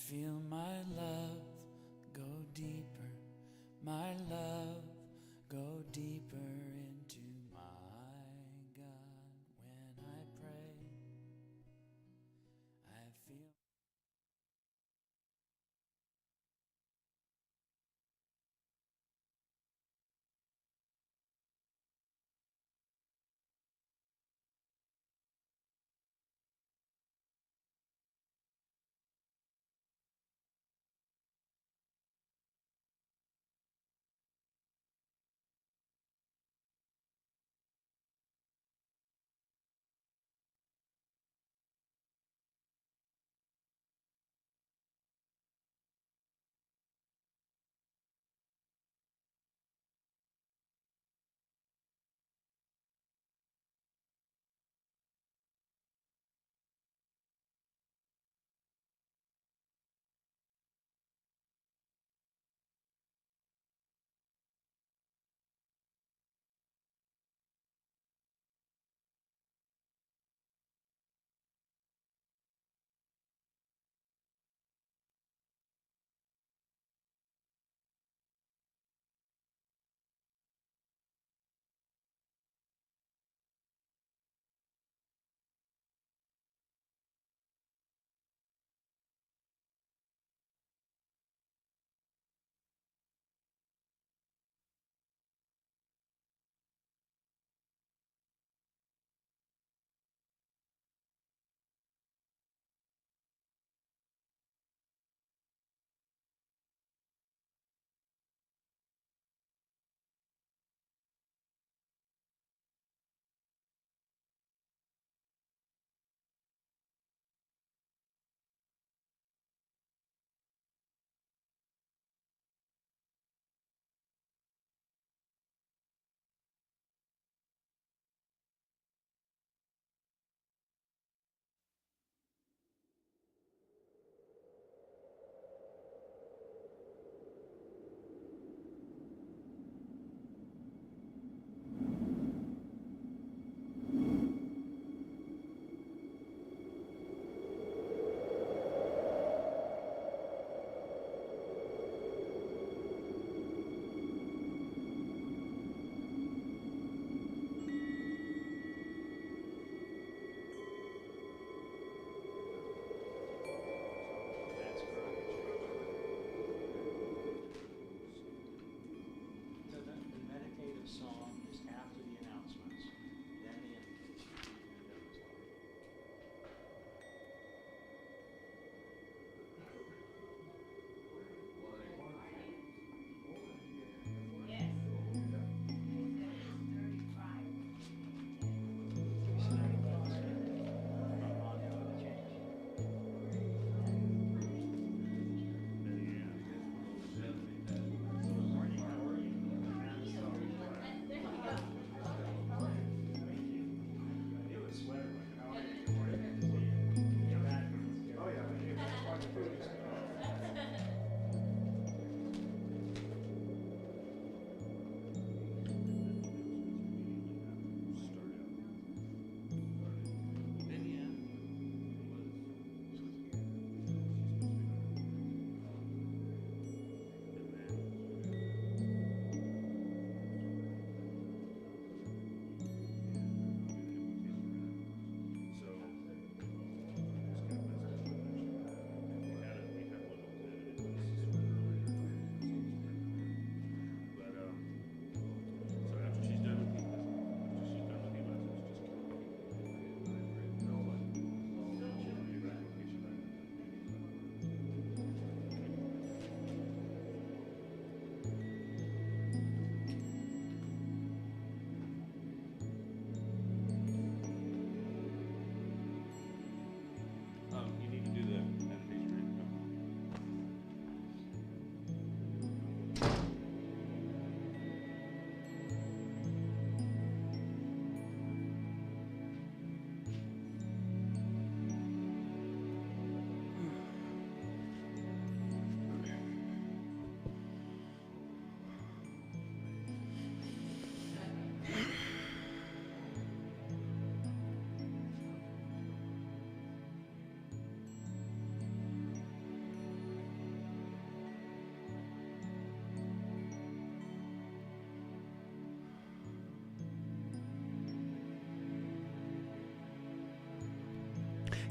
feel my love go deeper, my love go deeper into my God. When I pray, I feel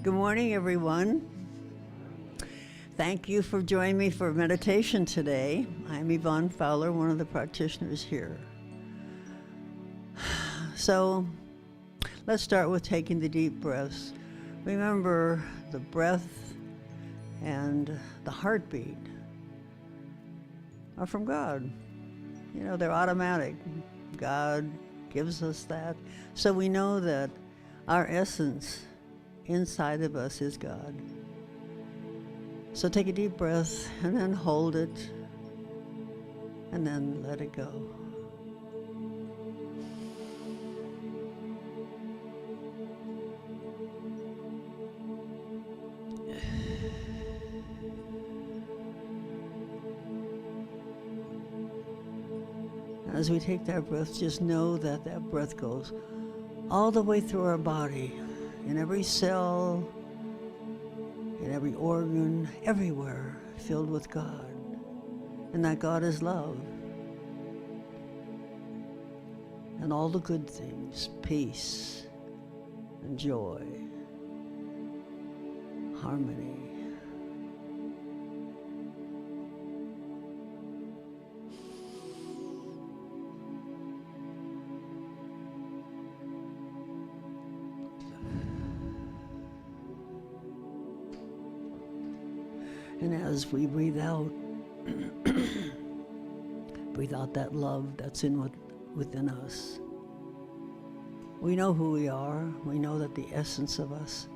Good morning, everyone. Thank you for joining me for meditation today. I'm Evonne Fowler, one of the practitioners here. So let's start with taking the deep breaths. Remember, the breath and the heartbeat are from God. You know, they're automatic. God gives us that. So we know that our essence inside of us is God. So take a deep breath and then hold it and then let it go. As we take that breath, just know that that breath goes all the way through our body, in every cell, in every organ, everywhere, filled with God. And that God is love. And all the good things, peace and joy, harmony. And as we breathe out, breathe out that love that's within us. We know who we are. We know that the essence of us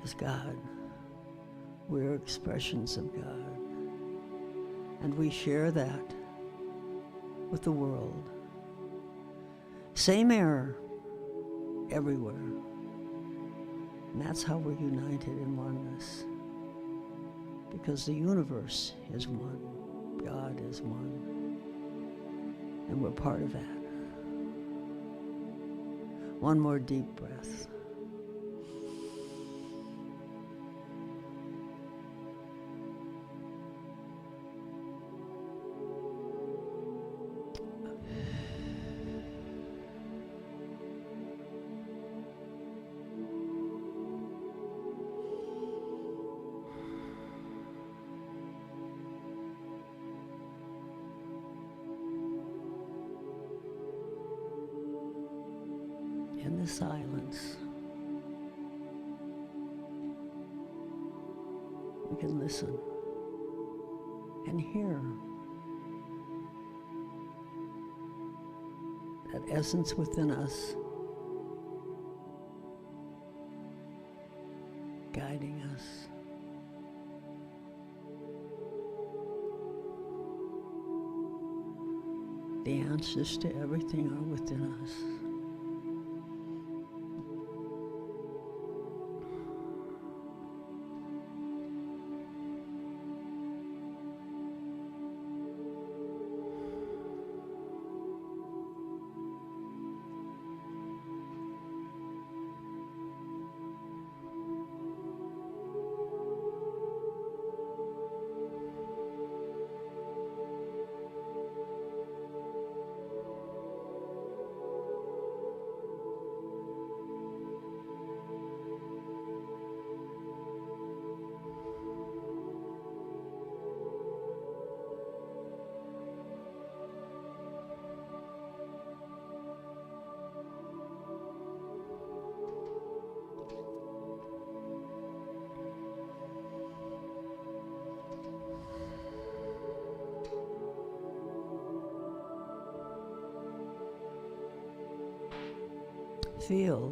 is God. We're expressions of God. And we share that with the world. Same air everywhere. And that's how we're united in oneness. Because the universe is one, God is one, and we're part of that. One more deep breath. In the silence, we can listen and hear that essence within us guiding us. The answers to everything are within us.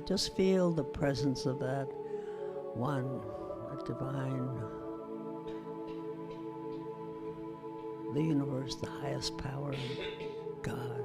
Just feel the presence of that one, that divine, the universe, the highest power, God.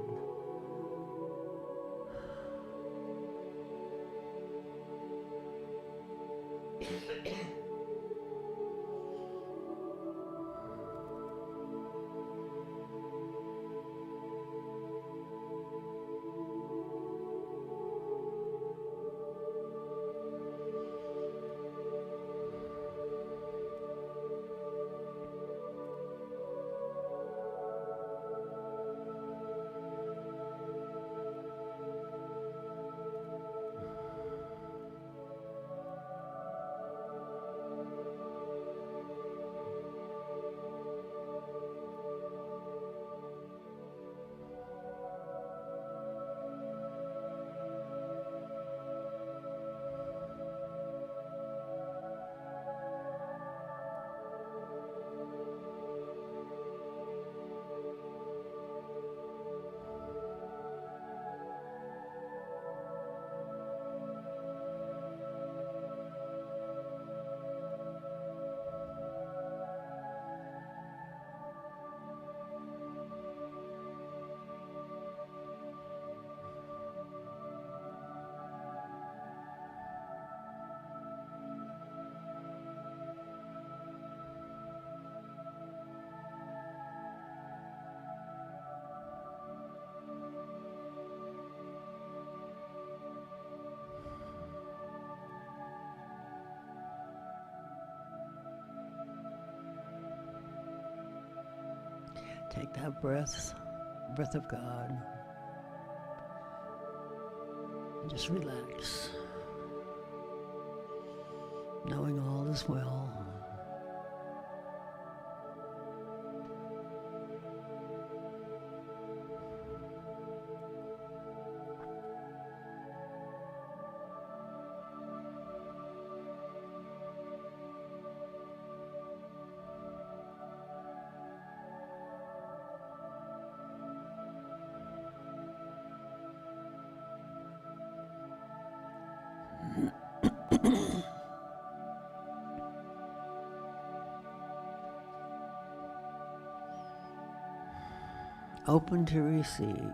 Take that breath of God, and just relax, knowing all is well. Open to receive.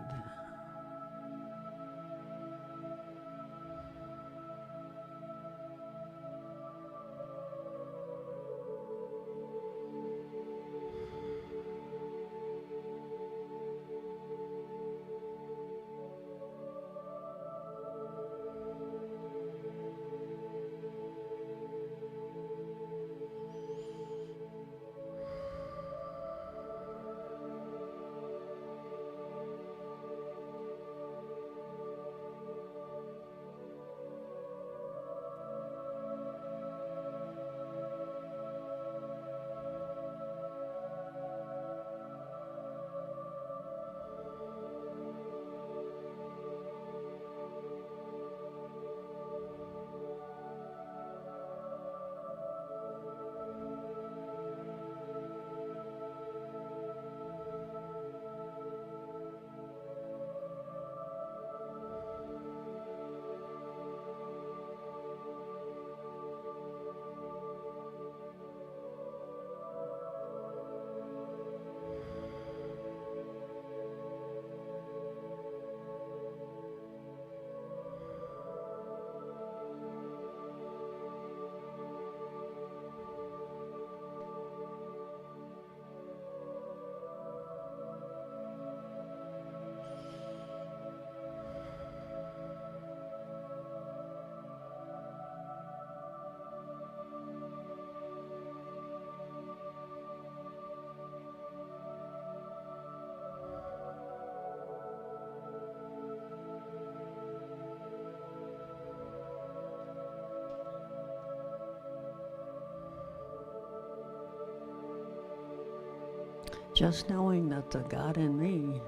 Just knowing that the God in me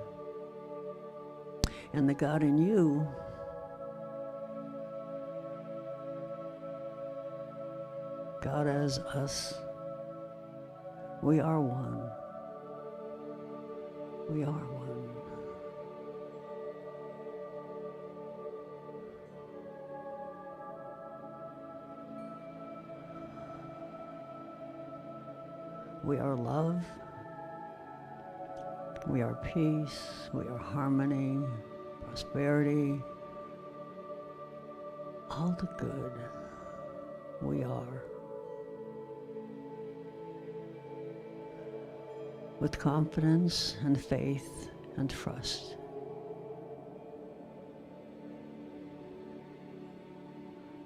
and the God in you God as us, we are one. We are one. We are love. We are peace. We are harmony, prosperity, all the good. We are. With confidence and faith and trust.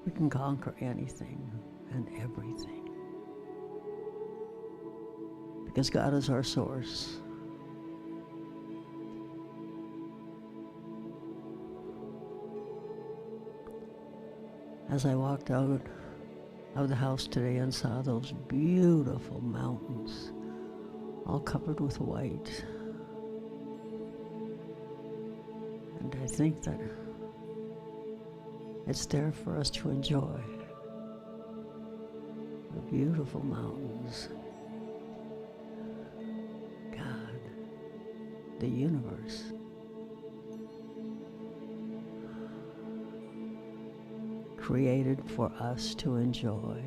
We can conquer anything and everything. Because God is our source. As I walked out of the house today and saw those beautiful mountains, all covered with white. And I think that it's there for us to enjoy. The beautiful mountains. God, the universe. Created for us to enjoy.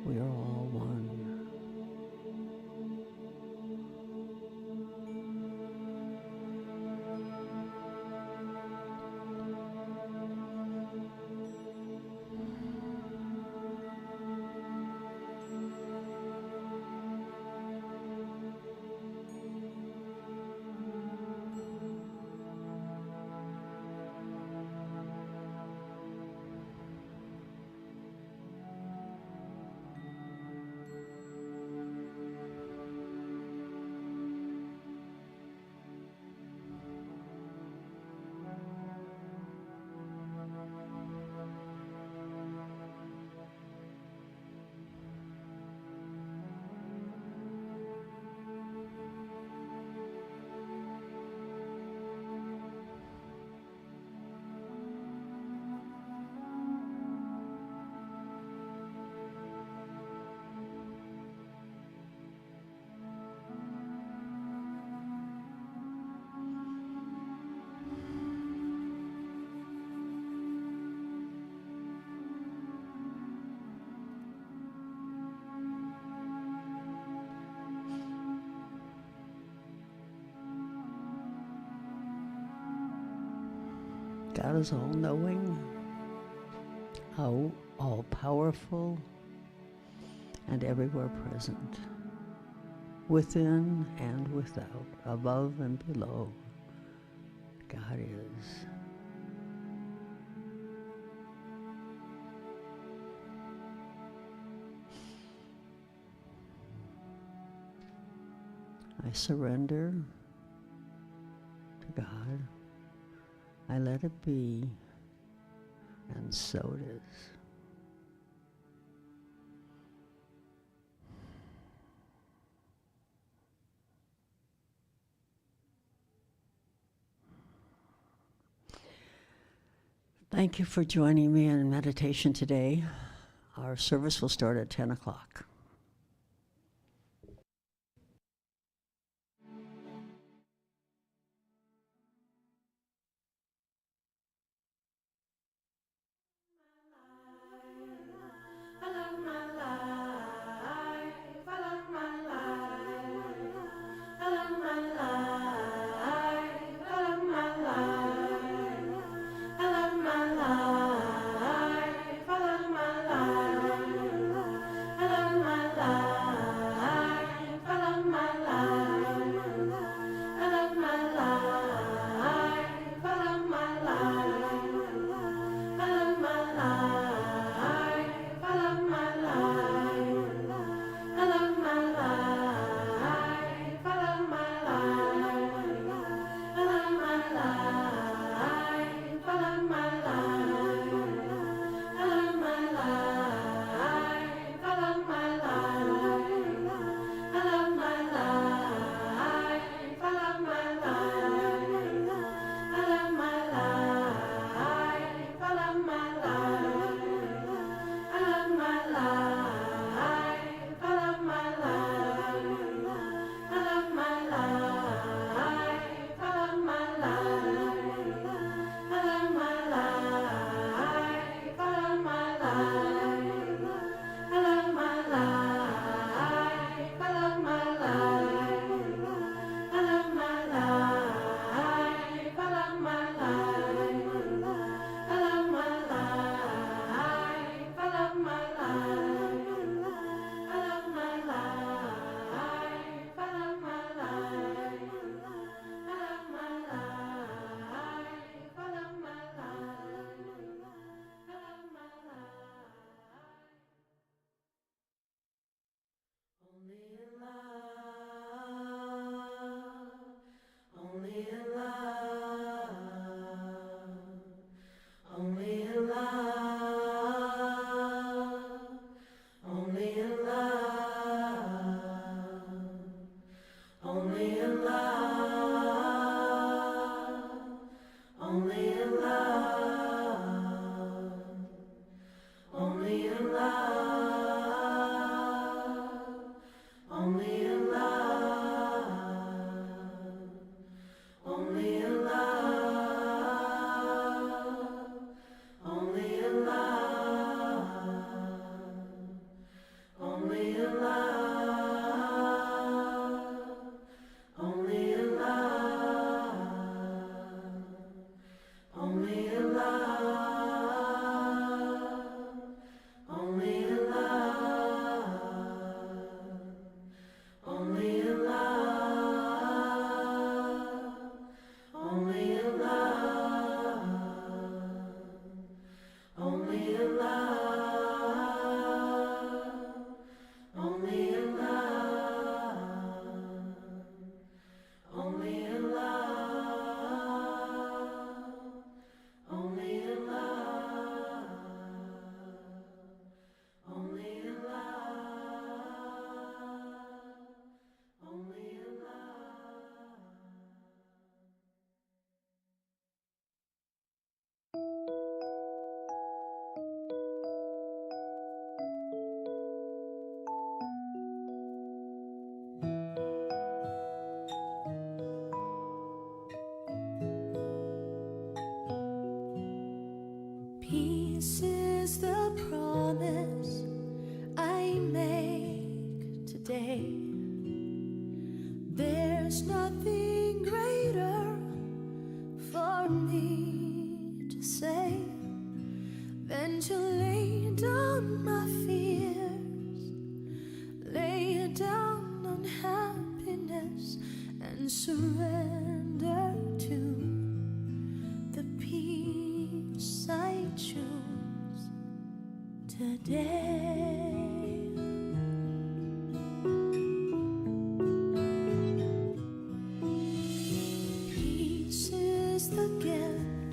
We are all one. God is all-knowing, all-powerful, and everywhere present, within and without, above and below. God is. I surrender to God. I let it be, and so it is. Thank you for joining me in meditation today. Our service will start at 10 o'clock. Peace is the promise I make today. There's nothing greater for me today. Peace is the gift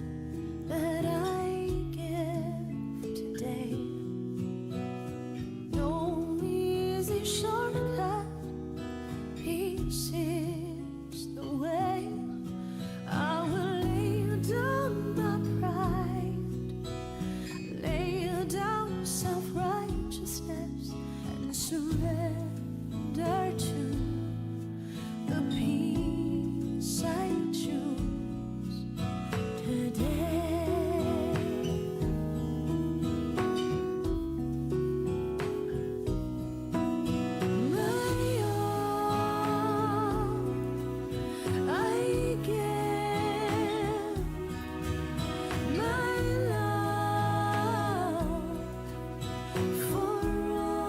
that I give today. No easy shortcut. Peace is the way. I will lay down my pride, lay down self-righteousness, and surrender to the peace I choose today. My all, I give my love for all.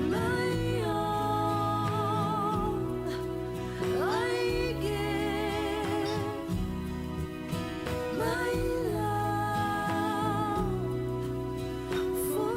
My all, I give my love for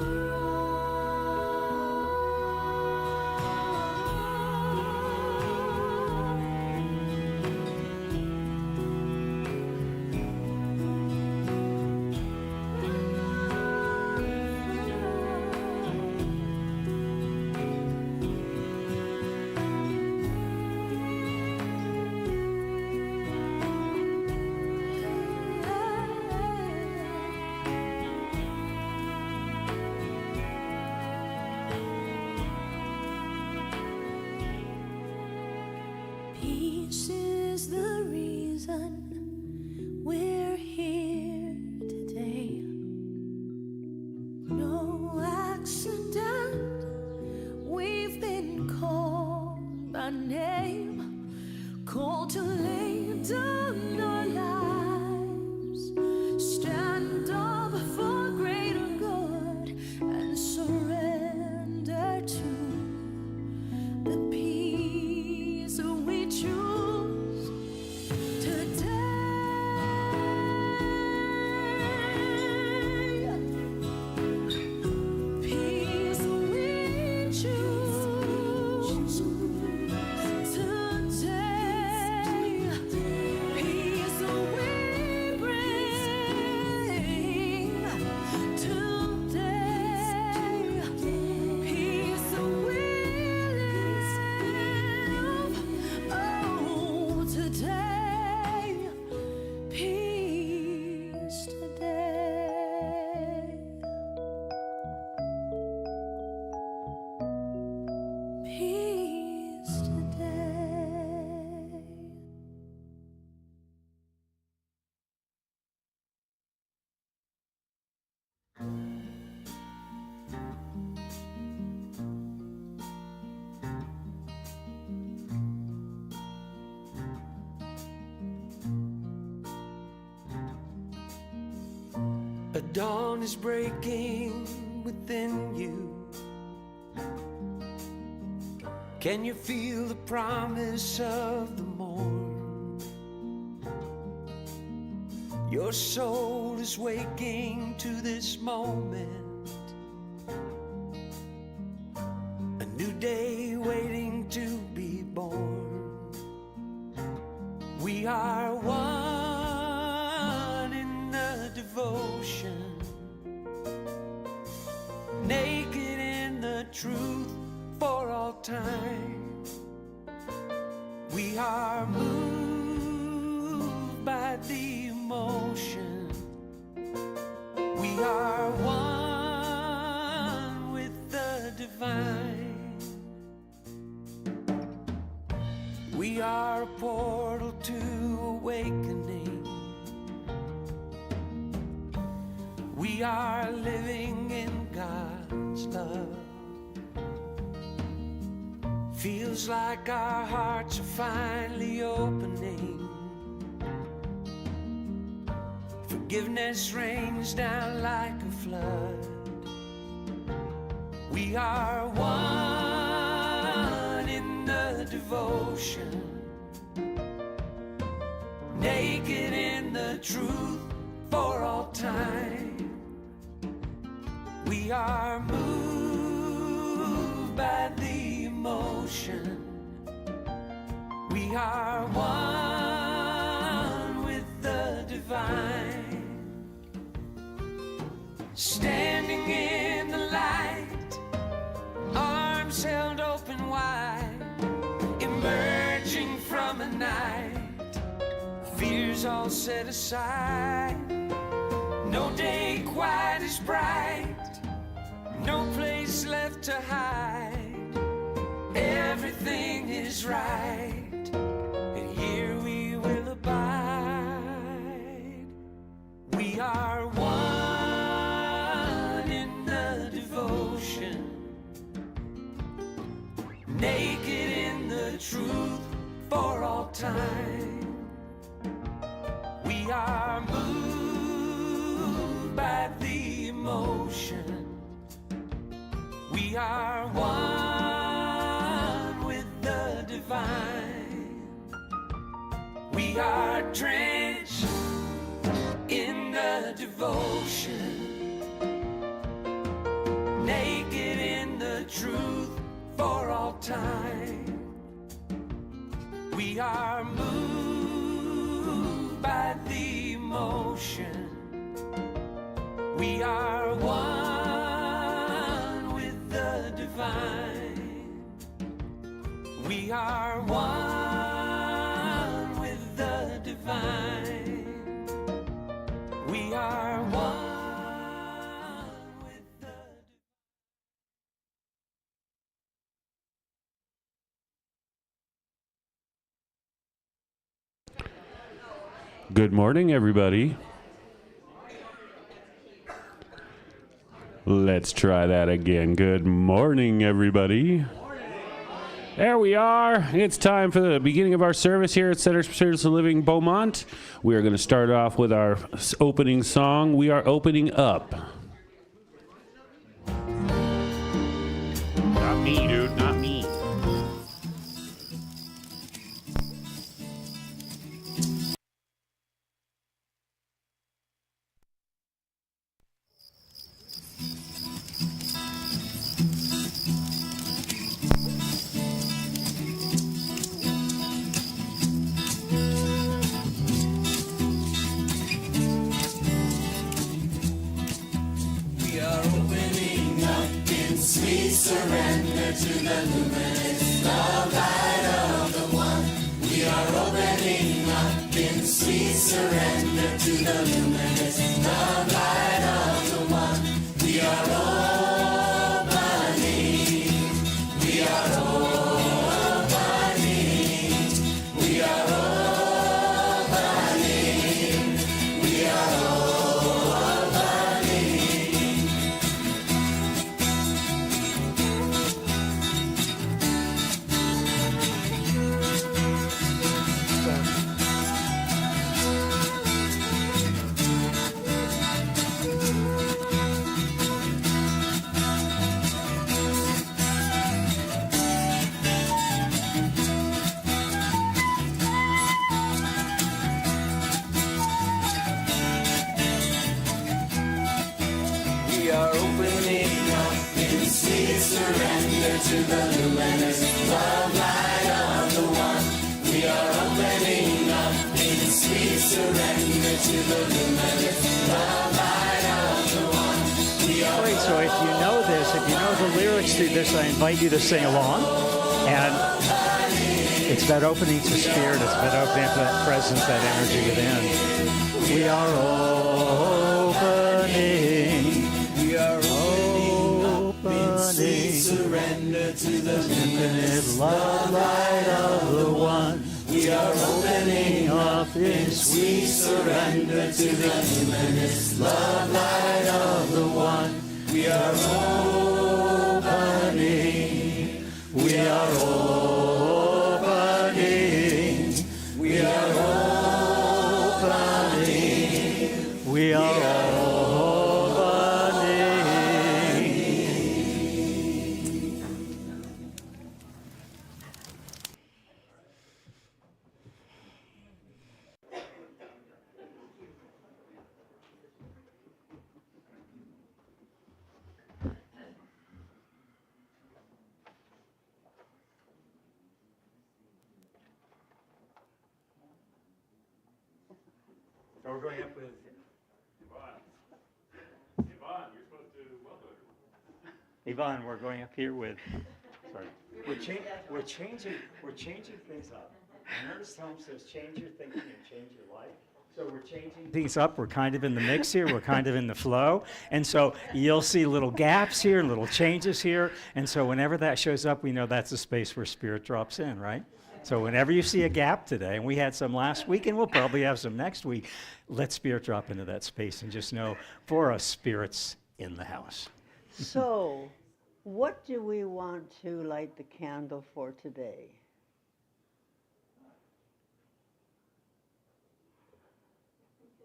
Peace is the reason we're here today. No accident, we've been called by name, called to lay down our lives, stand up for greater good, and surrender to the peace we choose today. Peace we choose today. Peace we bring today. Peace we live. Oh, today. Peace today. Peace today. A dawn is breaking within you. Can you feel the promise of the morn? Your soul is waking to this moment. A new day waiting to be born. We are one in the devotion, naked in the truth for all time. We are moved by the emotion. We are one with the divine. We are a portal to awakening. We are living in God's love. Feels like our hearts are finally opening. Forgiveness rains down like a flood. We are one in the devotion, naked in the truth for all time. We are moved by the emotion. We are one with the divine. Standing in the light, arms held open wide, emerging from a night, fears all set aside. No day quite as bright, no place left to hide. Everything is right, and here we will abide. We are one in the devotion, naked in the truth for all time. We are moved by the emotion. We are one with the divine. We are drenched in the devotion, naked in the truth for all time. We are moved by the emotion. We are one with the divine. We are one with the divine. We are one with the divine. Good morning, everybody. Let's try that again. Good morning, everybody. There we are. It's time for the beginning of our service here at Center for Spiritual Living Beaumont. We are going to start off with our opening song. We are opening up. Not me, dude. Not me. We are opening up in sweet surrender to the luminous love light of the one. We are opening up in sweet surrender to the luminous love light of the one. We are opening. We are opening. We are opening. We are We are opening up in sweet surrender to the luminous love light of the one. We are opening up in sweet surrender to the luminous love light of the one. We are Great. So if you know this, if you know the lyrics to this, I invite you to sing along. And it's about opening to spirit. It's about opening to that presence, that energy within. We are opening. We are opening. surrender to the Infinite love light of the one. We are opening Up in sweet surrender to the luminous love light of the one. We are opening. We are opening. We are opening. We are opening. We're going up with Evonne, you're supposed to welcome everyone. Evonne. We're going up here with. Sorry. We're changing things up. Ernest Holmes says, "Change your thinking and change your life." So we're changing things up. We're kind of in the mix here. We're kind of in the flow. And so you'll see little gaps here, little changes here. And so whenever that shows up, we know that's the space where Spirit drops in, right? So whenever you see a gap today, and we had some last week, and we'll probably have some next week, let Spirit drop into that space and just know, for us, Spirit's in the house. So, what do we want to light the candle for today?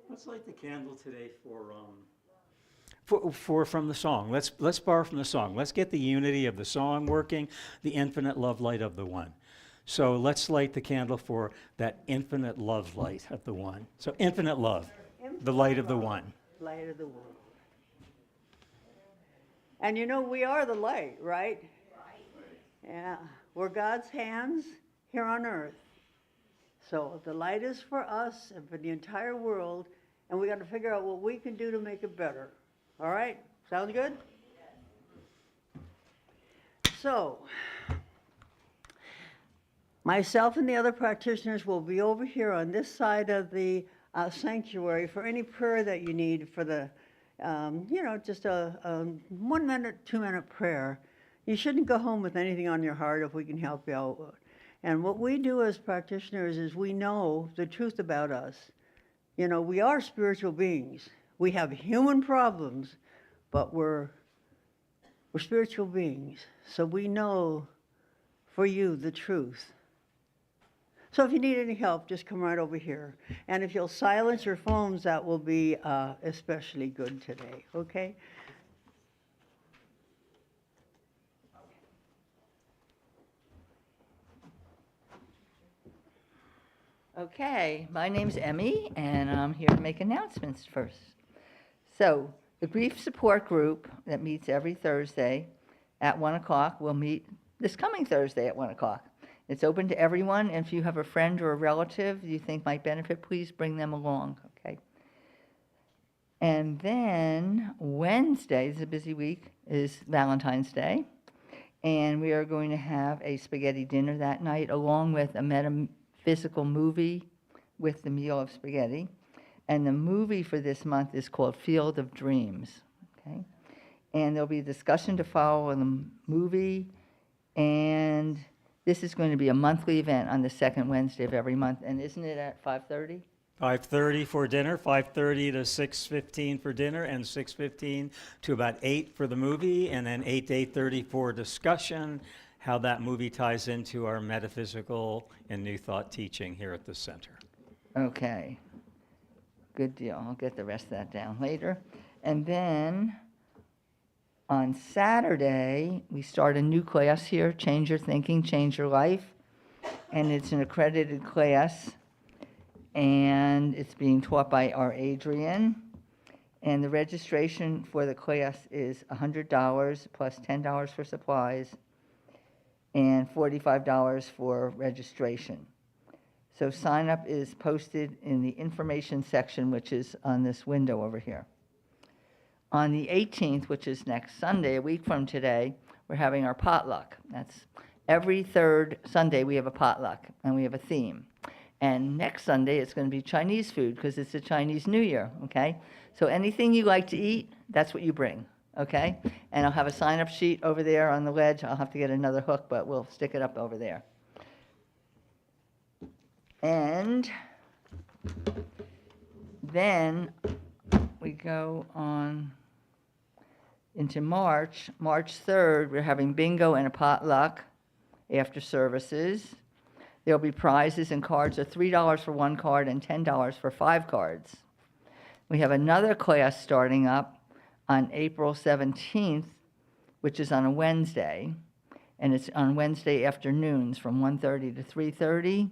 Let's light the candle today for from the song. Let's borrow from the song. Let's get the unity of the song working, the infinite love light of the one. So let's light the candle for that infinite love light of the one. So infinite love, the light of the one. Light of the one. And you know, we are the light, right? Yeah. We're God's hands here on earth. So the light is for us and for the entire world, and we got to figure out what we can do to make it better. All right? Sounds good? So, myself and the other practitioners will be over here on this side of the sanctuary for any prayer that you need for the, just a 1 minute, 2 minute prayer. You shouldn't go home with anything on your heart if we can help you out. And what we do as practitioners is we know the truth about us. You know, we are spiritual beings. We have human problems, but we're spiritual beings. So we know for you the truth. So if you need any help, just come right over here. And if you'll silence your phones, that will be especially good today, okay? Okay, my name's Emmy, and I'm here to make announcements first. So, the Grief Support Group that meets every Thursday at 1 o'clock will meet this coming Thursday at 1 o'clock. It's open to everyone, and if you have a friend or a relative you think might benefit, please bring them along, okay? And then Wednesday, this is a busy week, is Valentine's Day, and we are going to have a spaghetti dinner that night along with a metaphysical movie with the meal of spaghetti. And the movie for this month is called Field of Dreams, okay? And there'll be a discussion to follow on the movie, and this is going to be a monthly event on the second Wednesday of every month. And isn't it at 5:30? 5:30 for dinner, 5:30 to 6:15 for dinner, and 6:15 to about 8 for the movie, and then 8 to 8:30 for discussion, how that movie ties into our metaphysical and New Thought teaching here at the center. Okay. Good deal. I'll get the rest of that down later. And then on Saturday, we start a new class here, Change Your Thinking, Change Your Life. And it's an accredited class. And it's being taught by our Adrian. And the registration for the class is $100 plus $10 for supplies and $45 for registration. So sign up is posted in the information section, which is on this window over here. On the 18th, which is next Sunday, a week from today, we're having our potluck. That's every third Sunday we have a potluck, and we have a theme. And next Sunday, it's going to be Chinese food because it's the Chinese New Year, okay? So anything you like to eat, that's what you bring, okay? And I'll have a sign-up sheet over there on the ledge. I'll have to get another hook, but we'll stick it up over there. And then we go on into March. March 3rd, we're having bingo and a potluck after services. There'll be prizes, and cards are $3 for one card and $10 for 5 cards. We have another class starting up on April 17th, which is on a Wednesday, and it's on Wednesday afternoons from 1:30 to 3:30.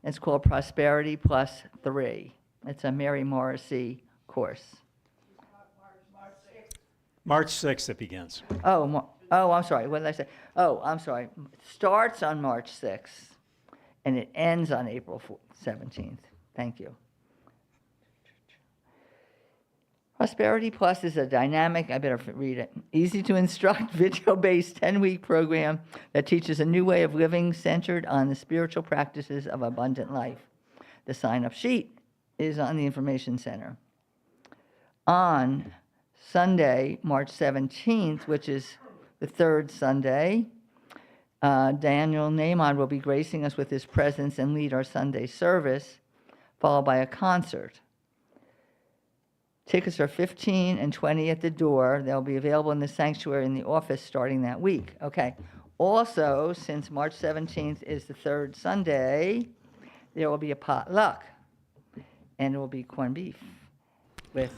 It's called Prosperity Plus 3. It's a Mary Morrissey course. March 6th it begins. Oh, I'm sorry. What did I say? Oh, I'm sorry. It starts on March 6th, and it ends on April 17th. Thank you. Prosperity Plus is a dynamic, I better read it, easy to instruct, video-based 10-week program that teaches a new way of living centered on the spiritual practices of abundant life. The sign-up sheet is on the Information Center. On Sunday, March 17th, which is the third Sunday, Daniel Nahmod will be gracing us with his presence and lead our Sunday service, followed by a concert. Tickets are $15 and $20 at the door. They'll be available in the sanctuary in the office starting that week. Okay. Also, since March 17th is the third Sunday, there will be a potluck, and it will be corned beef with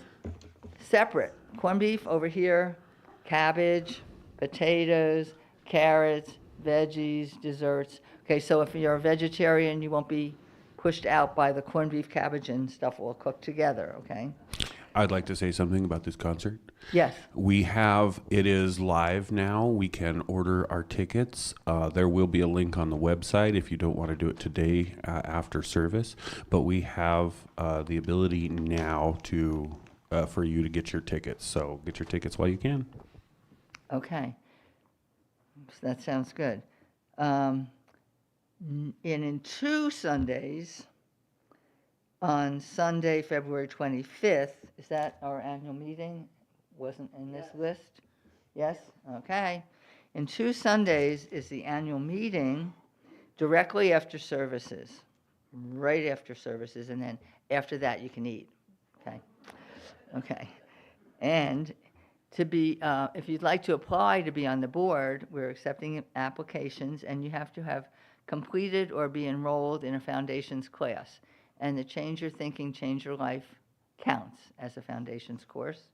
separate corned beef over here, cabbage, potatoes, carrots, veggies, desserts. Okay, so if you're a vegetarian, you won't be pushed out by the corned beef, cabbage, and stuff all cooked together, okay? I'd like to say something about this concert. Yes. It is live now. We can order our tickets. There will be a link on the website if you don't want to do it today after service. But we have the ability now for you to get your tickets. So get your tickets while you can. Okay. So that sounds good. And in 2 Sundays, on Sunday, February 25th, is that our annual meeting? Wasn't in this list? Yes? Okay. In 2 Sundays is the annual meeting directly after services, right after services, and then after that you can eat. Okay? Okay. And if you'd like to apply to be on the board, we're accepting applications, and you have to have completed or be enrolled in a foundations class. And the Change Your Thinking, Change Your Life counts as a foundations course.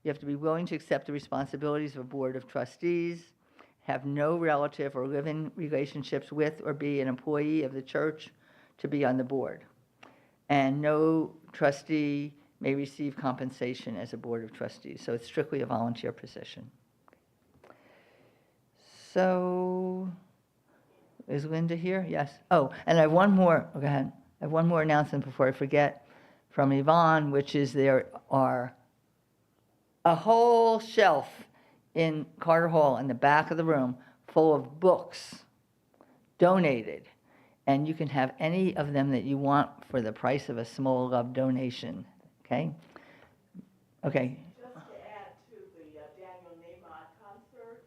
You have to be willing to accept the responsibilities of a board of trustees, have no relative or live-in relationships with or be an employee of the church to be on the board. And no trustee may receive compensation as a board of trustees. So it's strictly a volunteer position. So, is Linda here? Yes. Oh, and I have one more. Go ahead. I have one more announcement before I forget from Evonne, which is there are a whole shelf in Carter Hall in the back of the room full of books donated. And you can have any of them that you want for the price of a small love donation. Okay? Okay. Just to add to the Daniel Nahmod concert,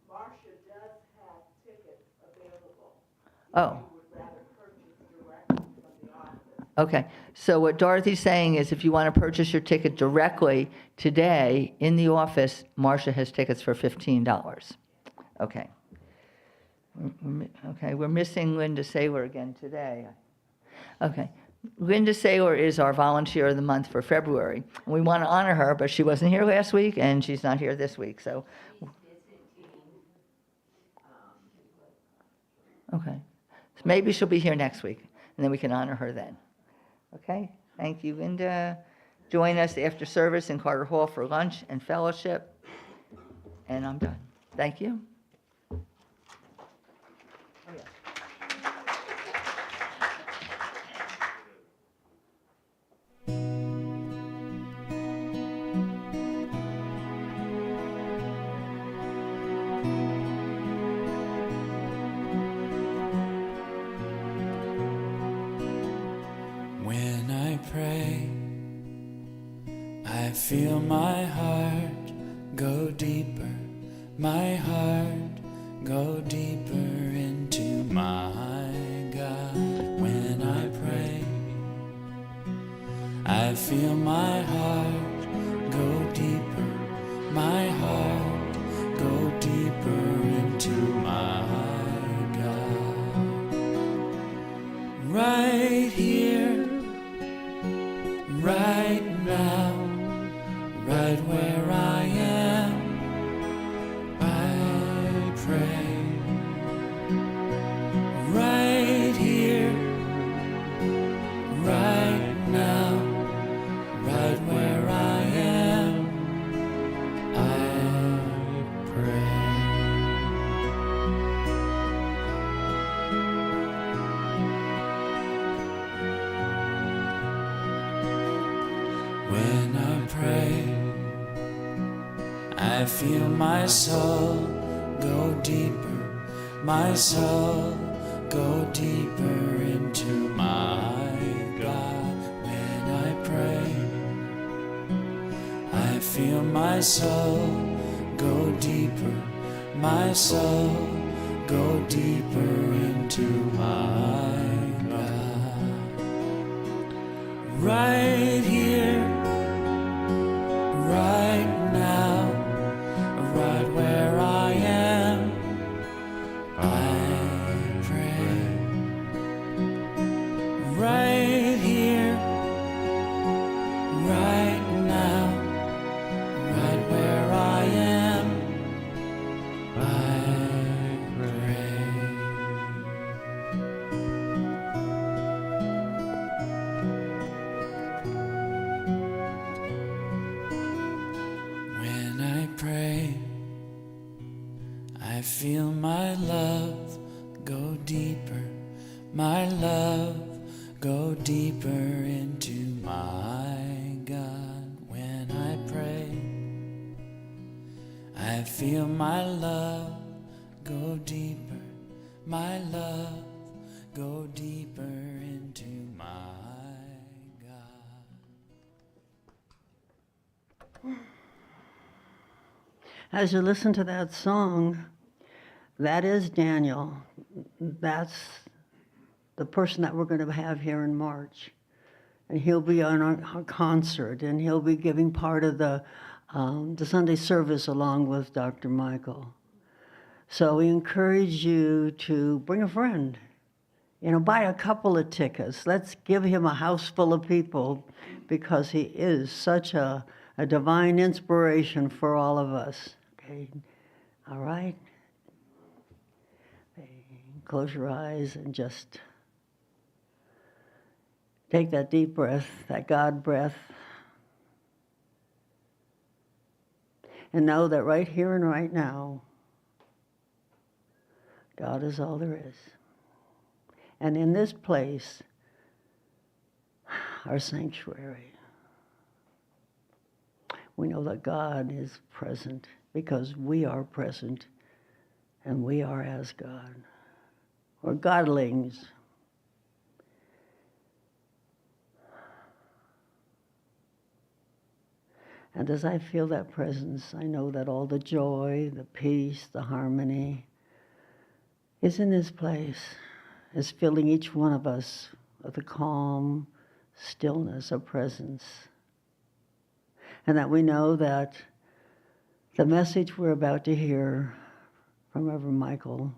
Marcia does have tickets available. Oh. You would rather purchase directly from the office. Okay, so what Dorothy's saying is if you want to purchase your ticket directly today in the office, Marcia has tickets for $15. Okay. Okay, we're missing Linda Saylor again today. Okay, Linda Saylor is our volunteer of the month for February. And we want to honor her, but she wasn't here last week and she's not here this week, so. Okay, so maybe she'll be here next week and then we can honor her then. Okay, thank you, Linda. Join us after service in Carter Hall for lunch and fellowship. And I'm done. Thank you. When I pray, I feel my heart go deeper, my heart go deeper into my God. When I pray, I feel my heart go deeper, my heart go deeper into my God. Right here, right now, right where I am, I pray. Right here, right now, right where I am, I pray. I feel my soul go deeper, my soul go deeper into my God when I pray. I feel my soul go deeper, my soul go deeper into my God. Right here, right now, right where I am, I pray. Right here, right now, right where I am, I pray. When I pray, I feel my love go deeper, my love go deeper into my God. When I pray, I feel my love go deeper, my love go deeper into my God. As you listen to that song, that is Daniel. That's the person that we're going to have here in March. And he'll be on our concert, and he'll be giving part of the Sunday service along with Dr. Michael. So we encourage you to bring a friend. You know, buy a couple of tickets. Let's give him a house full of people, because he is such a divine inspiration for all of us. Okay, all right? Close your eyes and just take that deep breath, that God breath, and know that right here and right now, God is all there is. And in this place, our sanctuary, we know that God is present because we are present and we are as God. We're godlings. And as I feel that presence, I know that all the joy, the peace, the harmony is in this place, is filling each one of us with a calm stillness of presence. And that we know that the message we're about to hear from Reverend Michael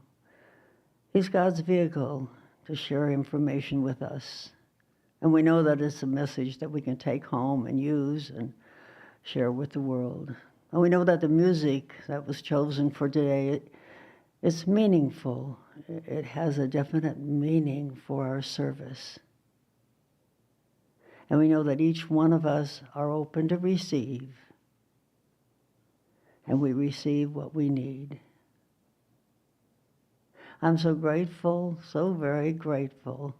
is God's vehicle to share information with us. And we know that it's a message that we can take home and use and share with the world. And we know that the music that was chosen for today, it's meaningful. It has a definite meaning for our service. And we know that each one of us are open to receive. And we receive what we need. I'm so grateful, so very grateful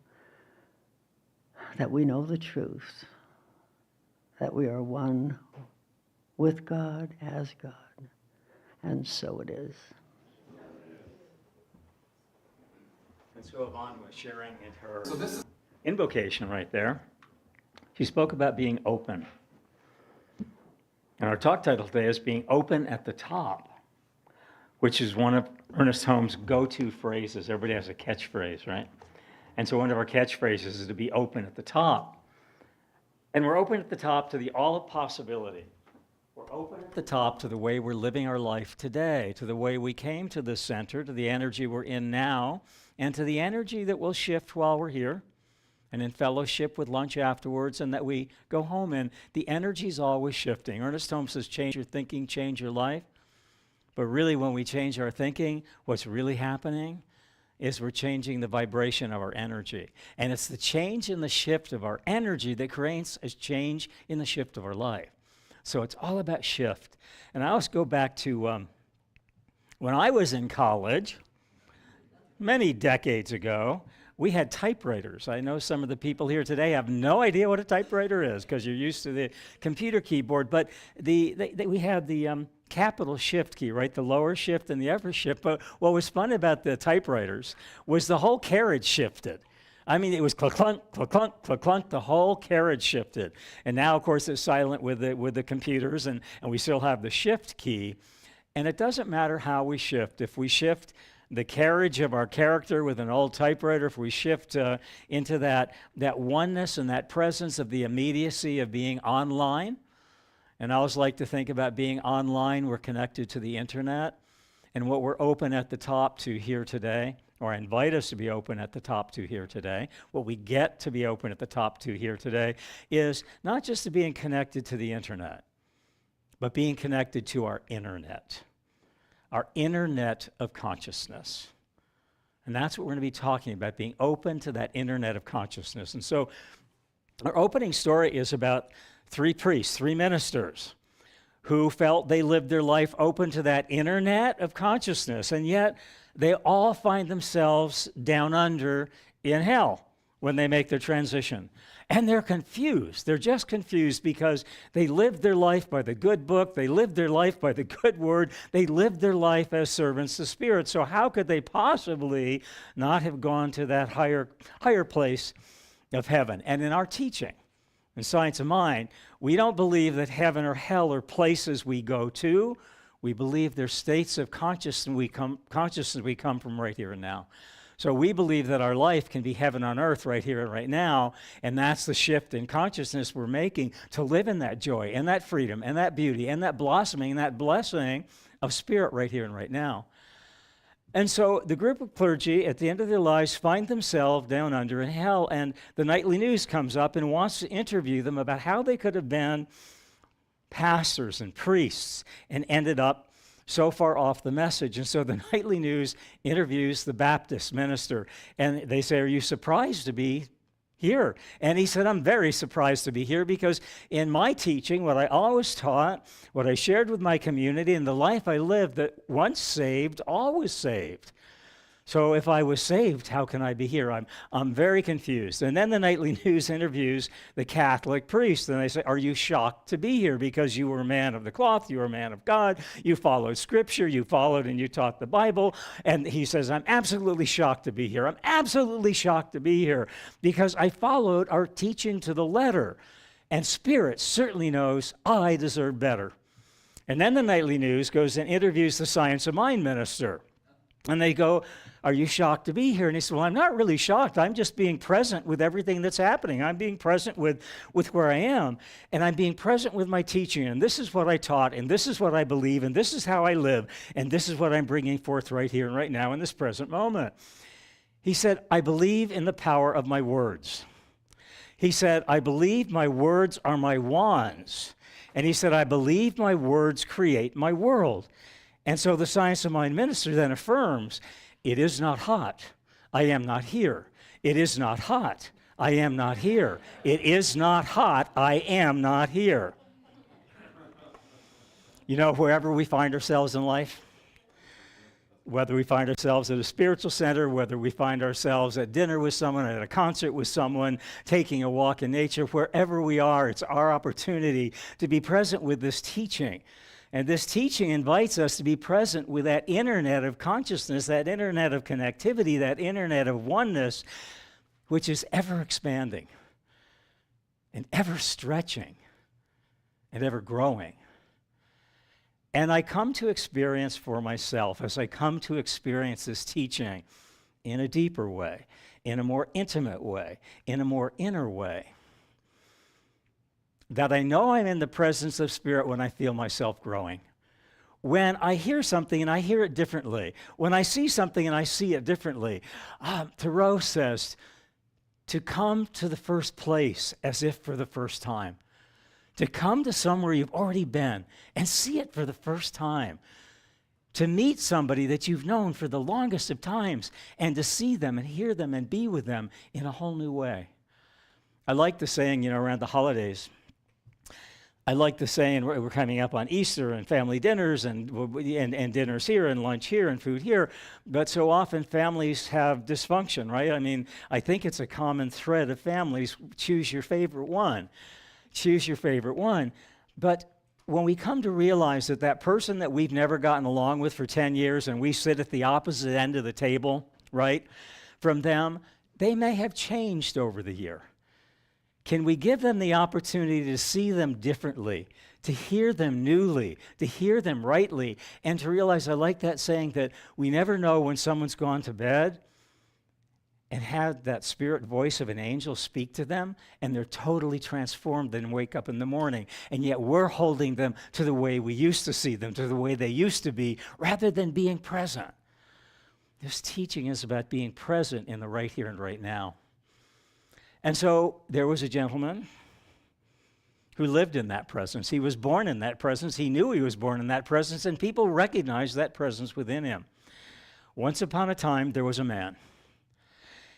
that we know the truth, that we are one with God as God. And so it is. And so Evonne was sharing in her invocation right there. She spoke about being open. And our talk title today is Being Open at the Top, which is one of Ernest Holmes' go-to phrases. Everybody has a catchphrase, right? And so one of our catchphrases is to be open at the top. And we're open at the top to the all of possibility. We're open at the top to the way we're living our life today, to the way we came to this center, to the energy we're in now, and to the energy that will shift while we're here, and in fellowship with lunch afterwards, and that we go home in. The energy's always shifting. Ernest Holmes says, change your thinking, change your life. But really, when we change our thinking, what's really happening is we're changing the vibration of our energy. And it's the change in the shift of our energy that creates a change in the shift of our life. So it's all about shift. And I always go back to when I was in college, many decades ago, we had typewriters. I know some of the people here today have no idea what a typewriter is because you're used to the computer keyboard, but we had the capital shift key, right? The lower shift and the upper shift. But what was fun about the typewriters was the whole carriage shifted. I mean, it was clunk, clunk, clunk, clunk, clunk, the whole carriage shifted. And now, of course, it's silent with the computers, and we still have the shift key. And it doesn't matter how we shift. If we shift the carriage of our character with an old typewriter, if we shift into that oneness and that presence of the immediacy of being online, and I always like to think about being online, we're connected to the internet, and what we're open at the top to here today, or I invite us to be open at the top to here today, what we get to be open at the top to here today is not just to being connected to the internet, but being connected to our internet of consciousness. And that's what we're going to be talking about, being open to that internet of consciousness. And so our opening story is about 3 priests, 3 ministers, who felt they lived their life open to that internet of consciousness, and yet they all find themselves down under in hell when they make their transition. And they're confused. They're just confused because they lived their life by the good book. They lived their life by the good word. They lived their life as servants of spirit. So how could they possibly not have gone to that higher place of heaven? And in our teaching, in Science of Mind, we don't believe that heaven or hell are places we go to. We believe they're states of consciousness we come from right here and now. So we believe that our life can be heaven on earth right here and right now, and that's the shift in consciousness we're making to live in that joy and that freedom and that beauty and that blossoming and that blessing of spirit right here and right now. And so the group of clergy at the end of their lives find themselves down under in hell, and the Nightly News comes up and wants to interview them about how they could have been pastors and priests and ended up so far off the message. And so the Nightly News interviews the Baptist minister, and they say, "Are you surprised to be here?" And he said, "I'm very surprised to be here because in my teaching, what I always taught, what I shared with my community, and the life I lived, that once saved, always saved. So if I was saved, how can I be here? I'm very confused." And then the Nightly News interviews the Catholic priest, and they say, "Are you shocked to be here because you were a man of the cloth, you were a man of God, you followed Scripture, you followed and you taught the Bible?" And he says, "I'm absolutely shocked to be here. I'm absolutely shocked to be here because I followed our teaching to the letter, and Spirit certainly knows I deserve better." And then the Nightly News goes and interviews the Science of Mind minister. And they go, "Are you shocked to be here?" And he said, "Well, I'm not really shocked. I'm just being present with everything that's happening. I'm being present with where I am, and I'm being present with my teaching, and this is what I taught, and this is what I believe, and this is how I live, and this is what I'm bringing forth right here and right now in this present moment." He said, "I believe in the power of my words." He said, "I believe my words are my wands." And he said, "I believe my words create my world." And so the Science of Mind minister then affirms, "It is not hot. I am not here. It is not hot. I am not here. It is not hot. I am not here." You know, wherever we find ourselves in life, whether we find ourselves at a spiritual center, whether we find ourselves at dinner with someone, at a concert with someone, taking a walk in nature, wherever we are, it's our opportunity to be present with this teaching. And this teaching invites us to be present with that internet of consciousness, that internet of connectivity, that internet of oneness, which is ever expanding and ever stretching and ever growing. And I come to experience for myself, as I come to experience this teaching in a deeper way, in a more intimate way, in a more inner way, that I know I'm in the presence of Spirit when I feel myself growing. When I hear something and I hear it differently. When I see something and I see it differently. Thoreau says, to come to the first place as if for the first time. To come to somewhere you've already been and see it for the first time. To meet somebody that you've known for the longest of times and to see them and hear them and be with them in a whole new way. I like the saying, around the holidays, I like the saying, we're coming up on Easter and family dinners and dinners here and lunch here and food here, but so often families have dysfunction, right? I mean, I think it's a common thread of families, choose your favorite one. Choose your favorite one. But when we come to realize that that person that we've never gotten along with for 10 years and we sit at the opposite end of the table, right, from them, they may have changed over the year. Can we give them the opportunity to see them differently, to hear them newly, to hear them rightly, and to realize, I like that saying that we never know when someone's gone to bed and had that spirit voice of an angel speak to them, and they're totally transformed and wake up in the morning. And yet we're holding them to the way we used to see them, to the way they used to be, rather than being present. This teaching is about being present in the right here and right now. And so there was a gentleman who lived in that presence. He was born in that presence. He knew he was born in that presence, and people recognized that presence within him. Once upon a time, there was a man.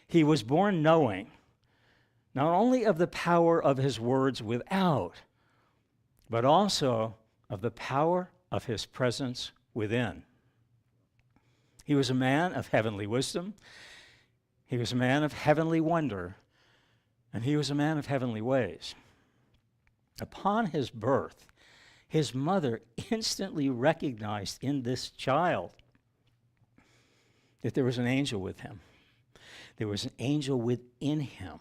He was born knowing not only of the power of his words without, but also of the power of his presence within. He was a man of heavenly wisdom. He was a man of heavenly wonder. And he was a man of heavenly ways. Upon his birth, his mother instantly recognized in this child that there was an angel with him. There was an angel within him.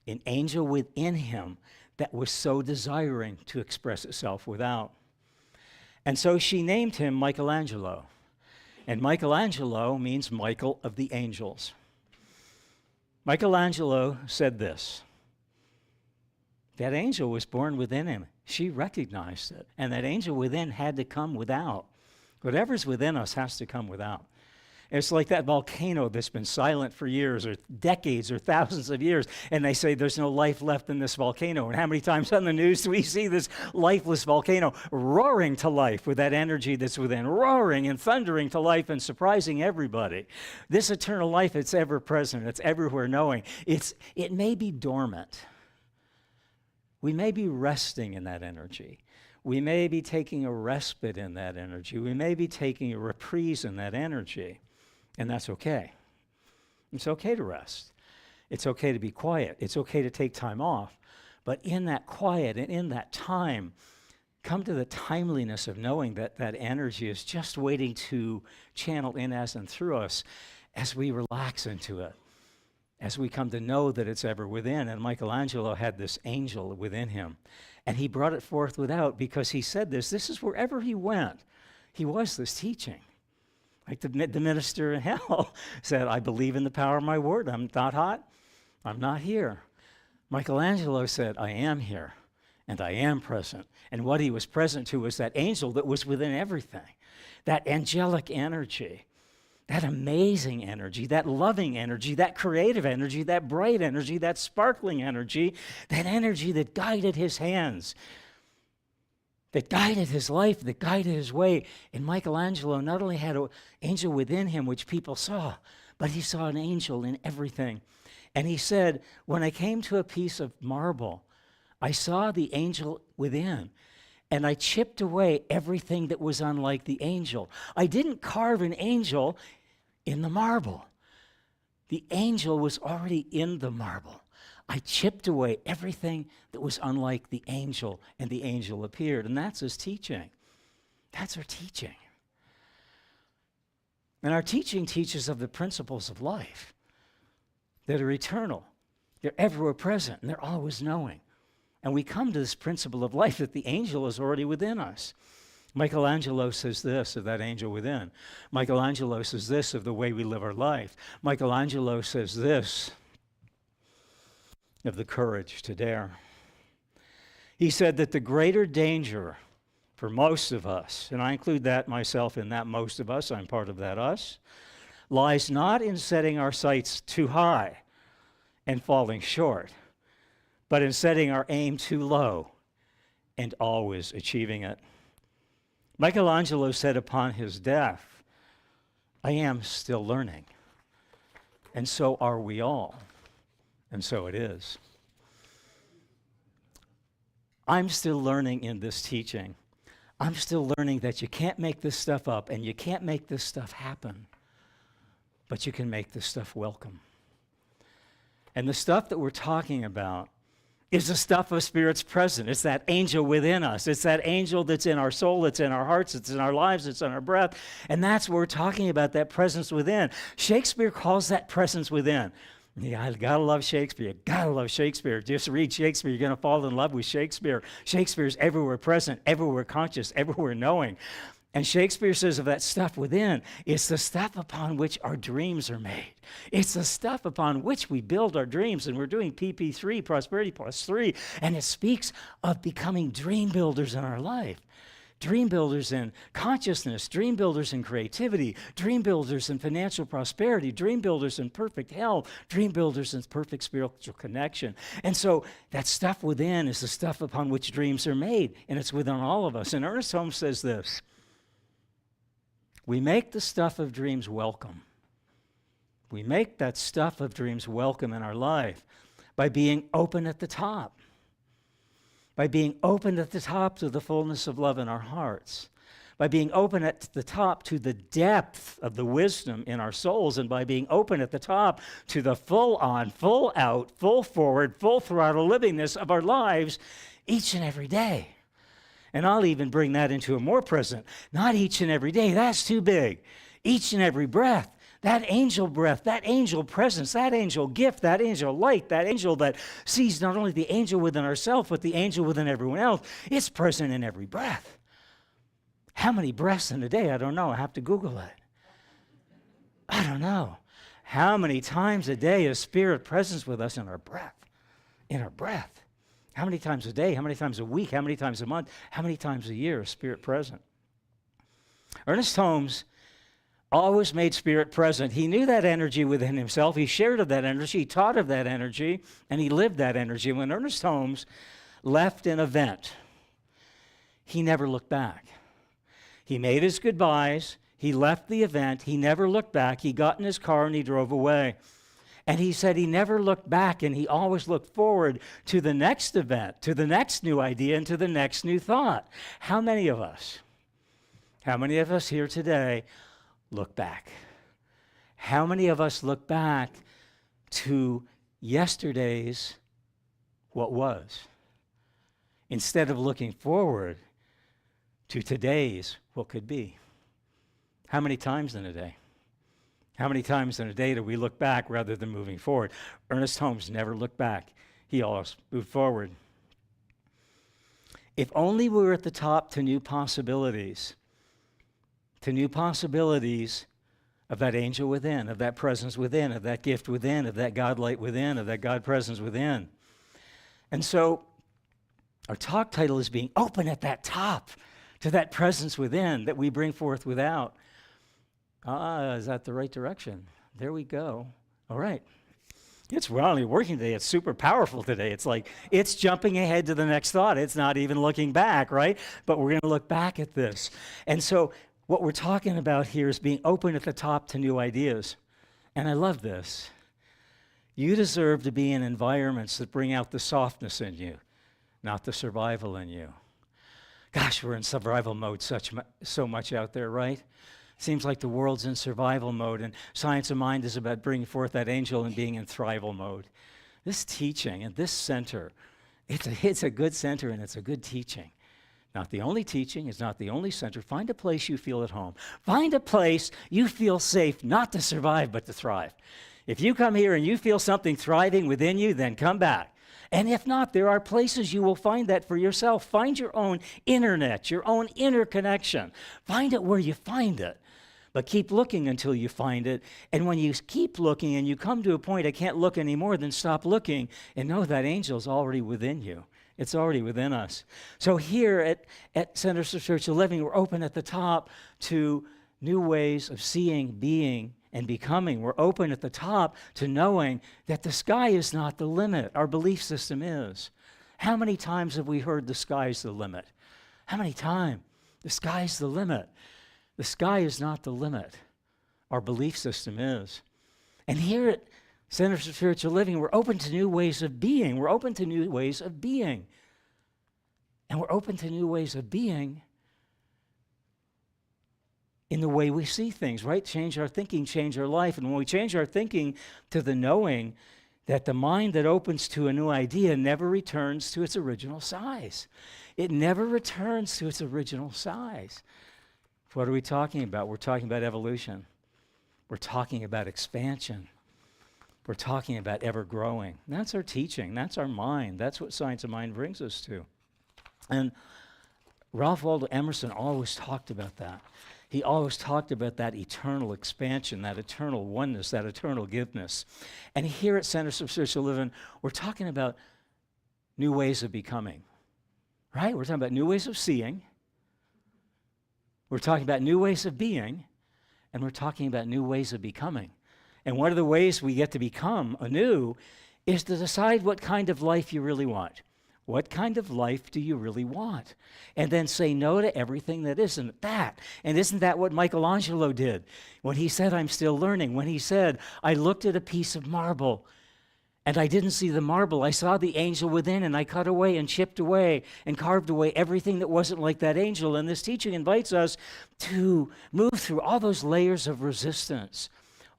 An angel within him that was so desiring to express itself without. And so she named him Michelangelo. And Michelangelo means Michael of the angels. Michelangelo said this: that angel was born within him. She recognized it. And that angel within had to come without. Whatever's within us has to come without. It's like that volcano that's been silent for years or decades or thousands of years, and they say there's no life left in this volcano. And how many times on the news do we see this lifeless volcano roaring to life with that energy that's within, roaring and thundering to life and surprising everybody? This eternal life, it's ever present, it's everywhere knowing. It may be dormant. We may be resting in that energy. We may be taking a respite in that energy. We may be taking a reprise in that energy. And that's okay. It's okay to rest. It's okay to be quiet. It's okay to take time off. But in that quiet and in that time, come to the timeliness of knowing that that energy is just waiting to channel in us and through us as we relax into it, as we come to know that it's ever within. And Michelangelo had this angel within him. And he brought it forth without, because he said this is wherever he went, he was this teaching. Like the minister in hell said, I believe in the power of my word. I'm not hot. I'm not here. Michelangelo said, I am here, and I am present. And what he was present to was that angel that was within everything, that angelic energy, that amazing energy, that loving energy, that creative energy, that bright energy, that sparkling energy, that energy that guided his hands, that guided his life, that guided his way. And Michelangelo not only had an angel within him, which people saw, but he saw an angel in everything. And he said, when I came to a piece of marble, I saw the angel within, and I chipped away everything that was unlike the angel. I didn't carve an angel in the marble. The angel was already in the marble. I chipped away everything that was unlike the angel, and the angel appeared. And that's his teaching. That's our teaching. And our teaching teaches of the principles of life that are eternal. They're everywhere present, and they're always knowing. And we come to this principle of life that the angel is already within us. Michelangelo says this of that angel within. Michelangelo says this of the way we live our life. Michelangelo says this of the courage to dare. He said that the greater danger for most of us, and I include that myself in that most of us, I'm part of that us, lies not in setting our sights too high and falling short, but in setting our aim too low and always achieving it. Michelangelo said upon his death, I am still learning, and so are we all. And so it is. I'm still learning in this teaching. I'm still learning that you can't make this stuff up and you can't make this stuff happen, but you can make this stuff welcome. And the stuff that we're talking about is the stuff of Spirit's present. It's that angel within us. It's that angel that's in our soul, it's in our hearts, it's in our lives, it's in our breath. And that's what we're talking about, that presence within. Shakespeare calls that presence within. You gotta love Shakespeare. You gotta love Shakespeare. Just read Shakespeare. You're gonna fall in love with Shakespeare. Shakespeare's everywhere present, everywhere conscious, everywhere knowing. And Shakespeare says of that stuff within, it's the stuff upon which our dreams are made. It's the stuff upon which we build our dreams. And we're doing PP3, Prosperity Plus 3, and it speaks of becoming dream builders in our life. Dream builders in consciousness, dream builders in creativity, dream builders in financial prosperity, dream builders in perfect health, dream builders in perfect spiritual connection. And so that stuff within is the stuff upon which dreams are made, and it's within all of us. And Ernest Holmes says this: we make the stuff of dreams welcome. We make that stuff of dreams welcome in our life by being open at the top. By being open at the top to the fullness of love in our hearts. By being open at the top to the depth of the wisdom in our souls. And by being open at the top to the full on, full out, full forward, full throttle livingness of our lives each and every day. And I'll even bring that into a more present. Not each and every day, that's too big. Each and every breath, that angel breath, that angel presence, that angel gift, that angel light, that angel that sees not only the angel within ourselves, but the angel within everyone else, it's present in every breath. How many breaths in a day? I don't know. I have to Google it. I don't know. How many times a day is Spirit presence with us in our breath? In our breath. How many times a day? How many times a week? How many times a month? How many times a year is Spirit present? Ernest Holmes always made Spirit present. He knew that energy within himself. He shared of that energy. He taught of that energy, and he lived that energy. When Ernest Holmes left an event, he never looked back. He made his goodbyes. He left the event. He never looked back. He got in his car and he drove away. And he said he never looked back, and he always looked forward to the next event, to the next new idea, and to the next new thought. How many of us here today look back? How many of us look back to yesterday's what was, instead of looking forward to today's what could be? How many times in a day? How many times in a day do we look back rather than moving forward? Ernest Holmes never looked back. He always moved forward. If only we were at the top to new possibilities of that angel within, of that presence within, of that gift within, of that God light within, of that God presence within. And so our talk title is being open at that top to that presence within that we bring forth without. Is that the right direction? There we go. All right. It's really working today. It's super powerful today. It's like it's jumping ahead to the next thought. It's not even looking back, right? But we're going to look back at this. And so what we're talking about here is being open at the top to new ideas. And I love this. You deserve to be in environments that bring out the softness in you, not the survival in you. Gosh, we're in survival mode so much out there, right? Seems like the world's in survival mode, and Science of Mind is about bringing forth that angel and being in thrival mode. This teaching and this center, it's a good center and it's a good teaching. Not the only teaching, it's not the only center. Find a place you feel at home. Find a place you feel safe, not to survive, but to thrive. If you come here and you feel something thriving within you, then come back. And if not, there are places you will find that for yourself. Find your own internet, your own inner connection. Find it where you find it. But keep looking until you find it. And when you keep looking and you come to a point, I can't look anymore, then stop looking and know that angel's already within you. It's already within us. So here at Centers for Spiritual Living, we're open at the top to new ways of seeing, being, and becoming. We're open at the top to knowing that the sky is not the limit. Our belief system is. How many times have we heard the sky's the limit? How many times? The sky's the limit. The sky is not the limit. Our belief system is. And here at Centers for Spiritual Living, we're open to new ways of being. We're open to new ways of being. And we're open to new ways of being in the way we see things, right? Change our thinking, change our life. And when we change our thinking to the knowing that the mind that opens to a new idea never returns to its original size. It never returns to its original size. What are we talking about? We're talking about evolution. We're talking about expansion. We're talking about ever growing. That's our teaching. That's our mind. That's what science of mind brings us to. And Ralph Waldo Emerson always talked about that. He always talked about that eternal expansion, that eternal oneness, that eternal giveness. And here at Centers for Spiritual Living, we're talking about new ways of becoming, right? We're talking about new ways of seeing. We're talking about new ways of being. And we're talking about new ways of becoming. And one of the ways we get to become anew is to decide what kind of life you really want. What kind of life do you really want? And then say no to everything that isn't that. And isn't that what Michelangelo did when he said, I'm still learning? When he said, I looked at a piece of marble and I didn't see the marble. I saw the angel within, and I cut away and chipped away and carved away everything that wasn't like that angel. And this teaching invites us to move through all those layers of resistance,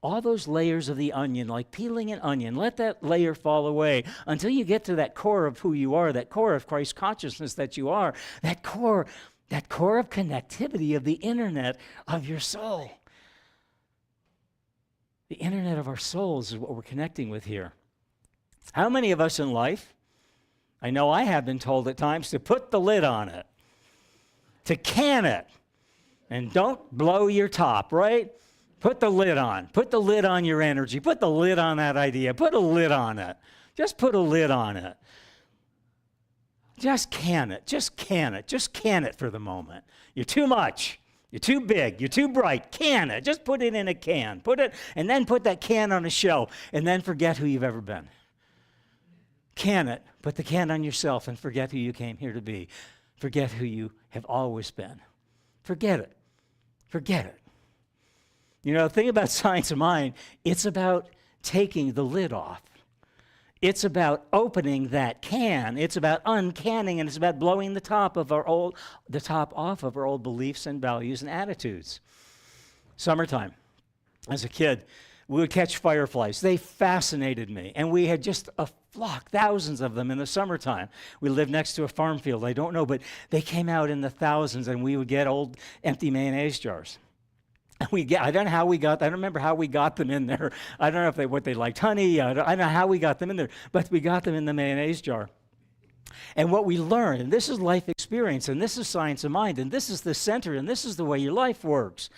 all those layers of the onion, like peeling an onion. Let that layer fall away until you get to that core of who you are, that core of Christ consciousness that you are, that core of connectivity of the internet of your soul. The internet of our souls is what we're connecting with here. How many of us in life, I know I have been told at times to put the lid on it, to can it, and don't blow your top, right? Put the lid on. Put the lid on your energy. Put the lid on that idea. Put a lid on it. Just put a lid on it. Just can it. Just can it. Just can it for the moment. You're too much. You're too big. You're too bright. Can it. Just put it in a can. Put it, and then put that can on a shelf, and then forget who you've ever been. Can it. Put the can on yourself and forget who you came here to be. Forget who you have always been. Forget it. Forget it. You know, the thing about science of mind, it's about taking the lid off. It's about opening that can. It's about uncanning, and it's about blowing the top off of our old beliefs and values and attitudes. Summertime. As a kid, we would catch fireflies. They fascinated me. And we had just a flock, thousands of them in the summertime. We lived next to a farm field. I don't know, but they came out in the thousands, and we would get old empty mayonnaise jars. And I don't remember how we got them in there. I don't know what they liked honey. I don't know how we got them in there, but we got them in the mayonnaise jar. And what we learned, and this is life experience, and this is science of mind, and this is the center, and this is the way your life works.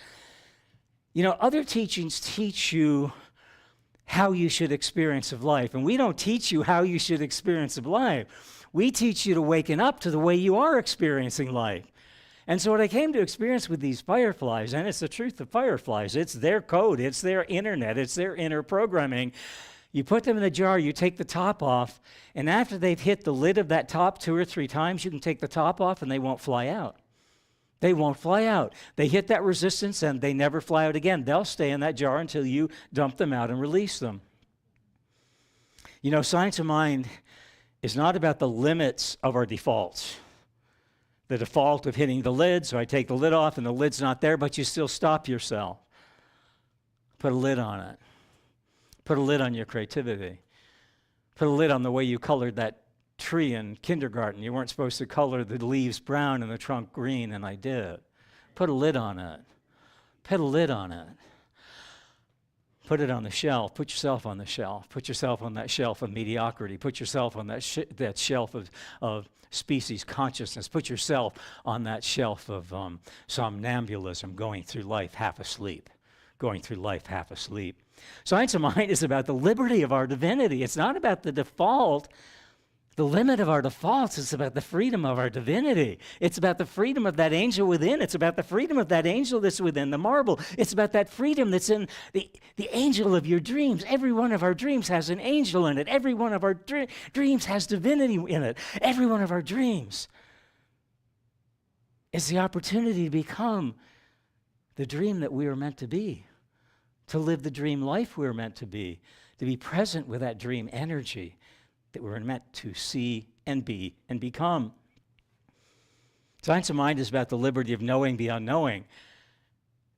You know, other teachings teach you how you should experience of life, and we don't teach you how you should experience of life. We teach you to waken up to the way you are experiencing life. And so what I came to experience with these fireflies, and it's the truth of fireflies, it's their code, it's their internet, it's their inner programming. You put them in the jar, you take the top off, and after they've hit the lid of that top 2 or 3 times, you can take the top off and they won't fly out. They won't fly out. They hit that resistance and they never fly out again. They'll stay in that jar until you dump them out and release them. You know, science of mind is not about the limits of our defaults. The default of hitting the lid, so I take the lid off and the lid's not there, but you still stop yourself. Put a lid on it. Put a lid on your creativity. Put a lid on the way you colored that tree in kindergarten. You weren't supposed to color the leaves brown and the trunk green, and I did. Put a lid on it. Put a lid on it. Put it on the shelf. Put yourself on the shelf. Put yourself on that shelf of mediocrity. Put yourself on that shelf of species consciousness. Put yourself on that shelf of somnambulism, going through life half asleep. Going through life half asleep. Science of mind is about the liberty of our divinity. It's not about the default, the limit of our defaults. It's about the freedom of our divinity. It's about the freedom of that angel within. It's about the freedom of that angel that's within the marble. It's about that freedom that's in the angel of your dreams. Every one of our dreams has an angel in it. Every one of our dreams has divinity in it. Every one of our dreams is the opportunity to become the dream that we were meant to be, to live the dream life we were meant to be present with that dream energy that we were meant to see and be and become. Science of mind is about the liberty of knowing beyond knowing.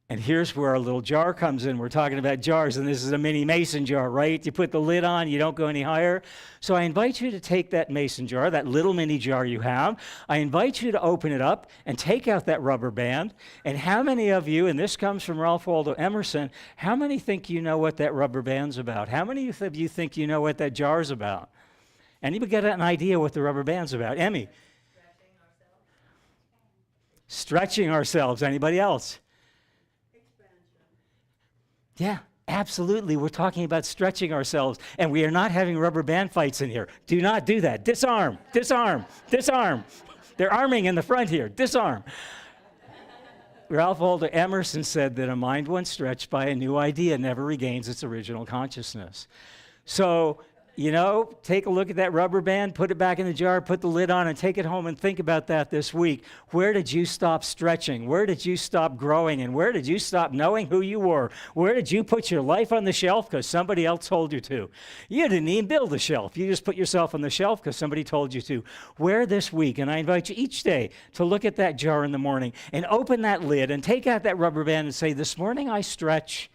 And here's where our little jar comes in. We're talking about jars, and this is a mini mason jar, right? You put the lid on, you don't go any higher. So I invite you to take that mason jar, that little mini jar you have. I invite you to open it up and take out that rubber band. And how many of you, and this comes from Ralph Waldo Emerson, how many think you know what that rubber band's about? How many of you think you know what that jar's about? Anybody get an idea what the rubber band's about? Emmy? Stretching ourselves. Anybody else? Yeah, absolutely. We're talking about stretching ourselves, and we are not having rubber band fights in here. Do not do that. Disarm, disarm, disarm. They're arming in the front here. Disarm. Ralph Waldo Emerson said that a mind once stretched by a new idea never regains its original consciousness. So, take a look at that rubber band, put it back in the jar, put the lid on, and take it home and think about that this week. Where did you stop stretching? Where did you stop growing? And where did you stop knowing who you were? Where did you put your life on the shelf because somebody else told you to? You didn't even build a shelf. You just put yourself on the shelf because somebody told you to. Where this week, and I invite you each day to look at that jar in the morning and open that lid and take out that rubber band and say, this morning I stretch.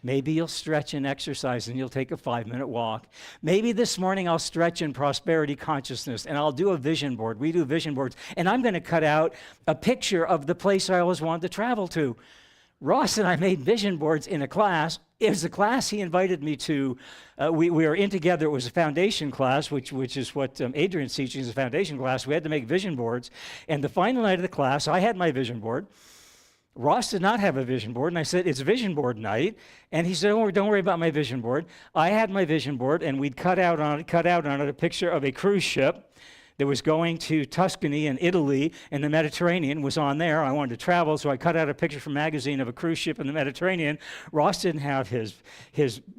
Maybe you'll stretch and exercise and you'll take a 5-minute walk. Maybe this morning I'll stretch in prosperity consciousness and I'll do a vision board. We do vision boards. And I'm going to cut out a picture of the place I always wanted to travel to. Ross and I made vision boards in a class. It was a class he invited me to. We were in together. It was a foundation class, which is what Adrian's teaching is a foundation class. We had to make vision boards. And the final night of the class, I had my vision board. Ross did not have a vision board, and I said, it's vision board night. And he said, don't worry about my vision board. I had my vision board, and we'd cut out on it a picture of a cruise ship that was going to Tuscany and Italy, and the Mediterranean was on there. I wanted to travel, so I cut out a picture from a magazine of a cruise ship in the Mediterranean. Ross didn't have his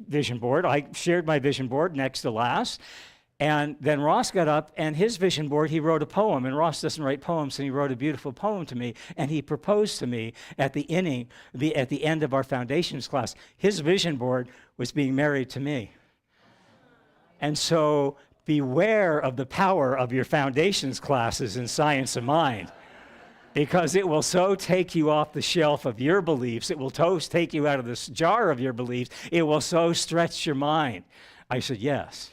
vision board. I shared my vision board next to last. And then Ross got up, and his vision board, he wrote a poem. And Ross doesn't write poems, and he wrote a beautiful poem to me. And he proposed to me at the end of our foundations class. His vision board was being married to me. And so beware of the power of your foundations classes in science of mind, because it will so take you off the shelf of your beliefs. It will take you out of this jar of your beliefs. It will so stretch your mind. I said, yes.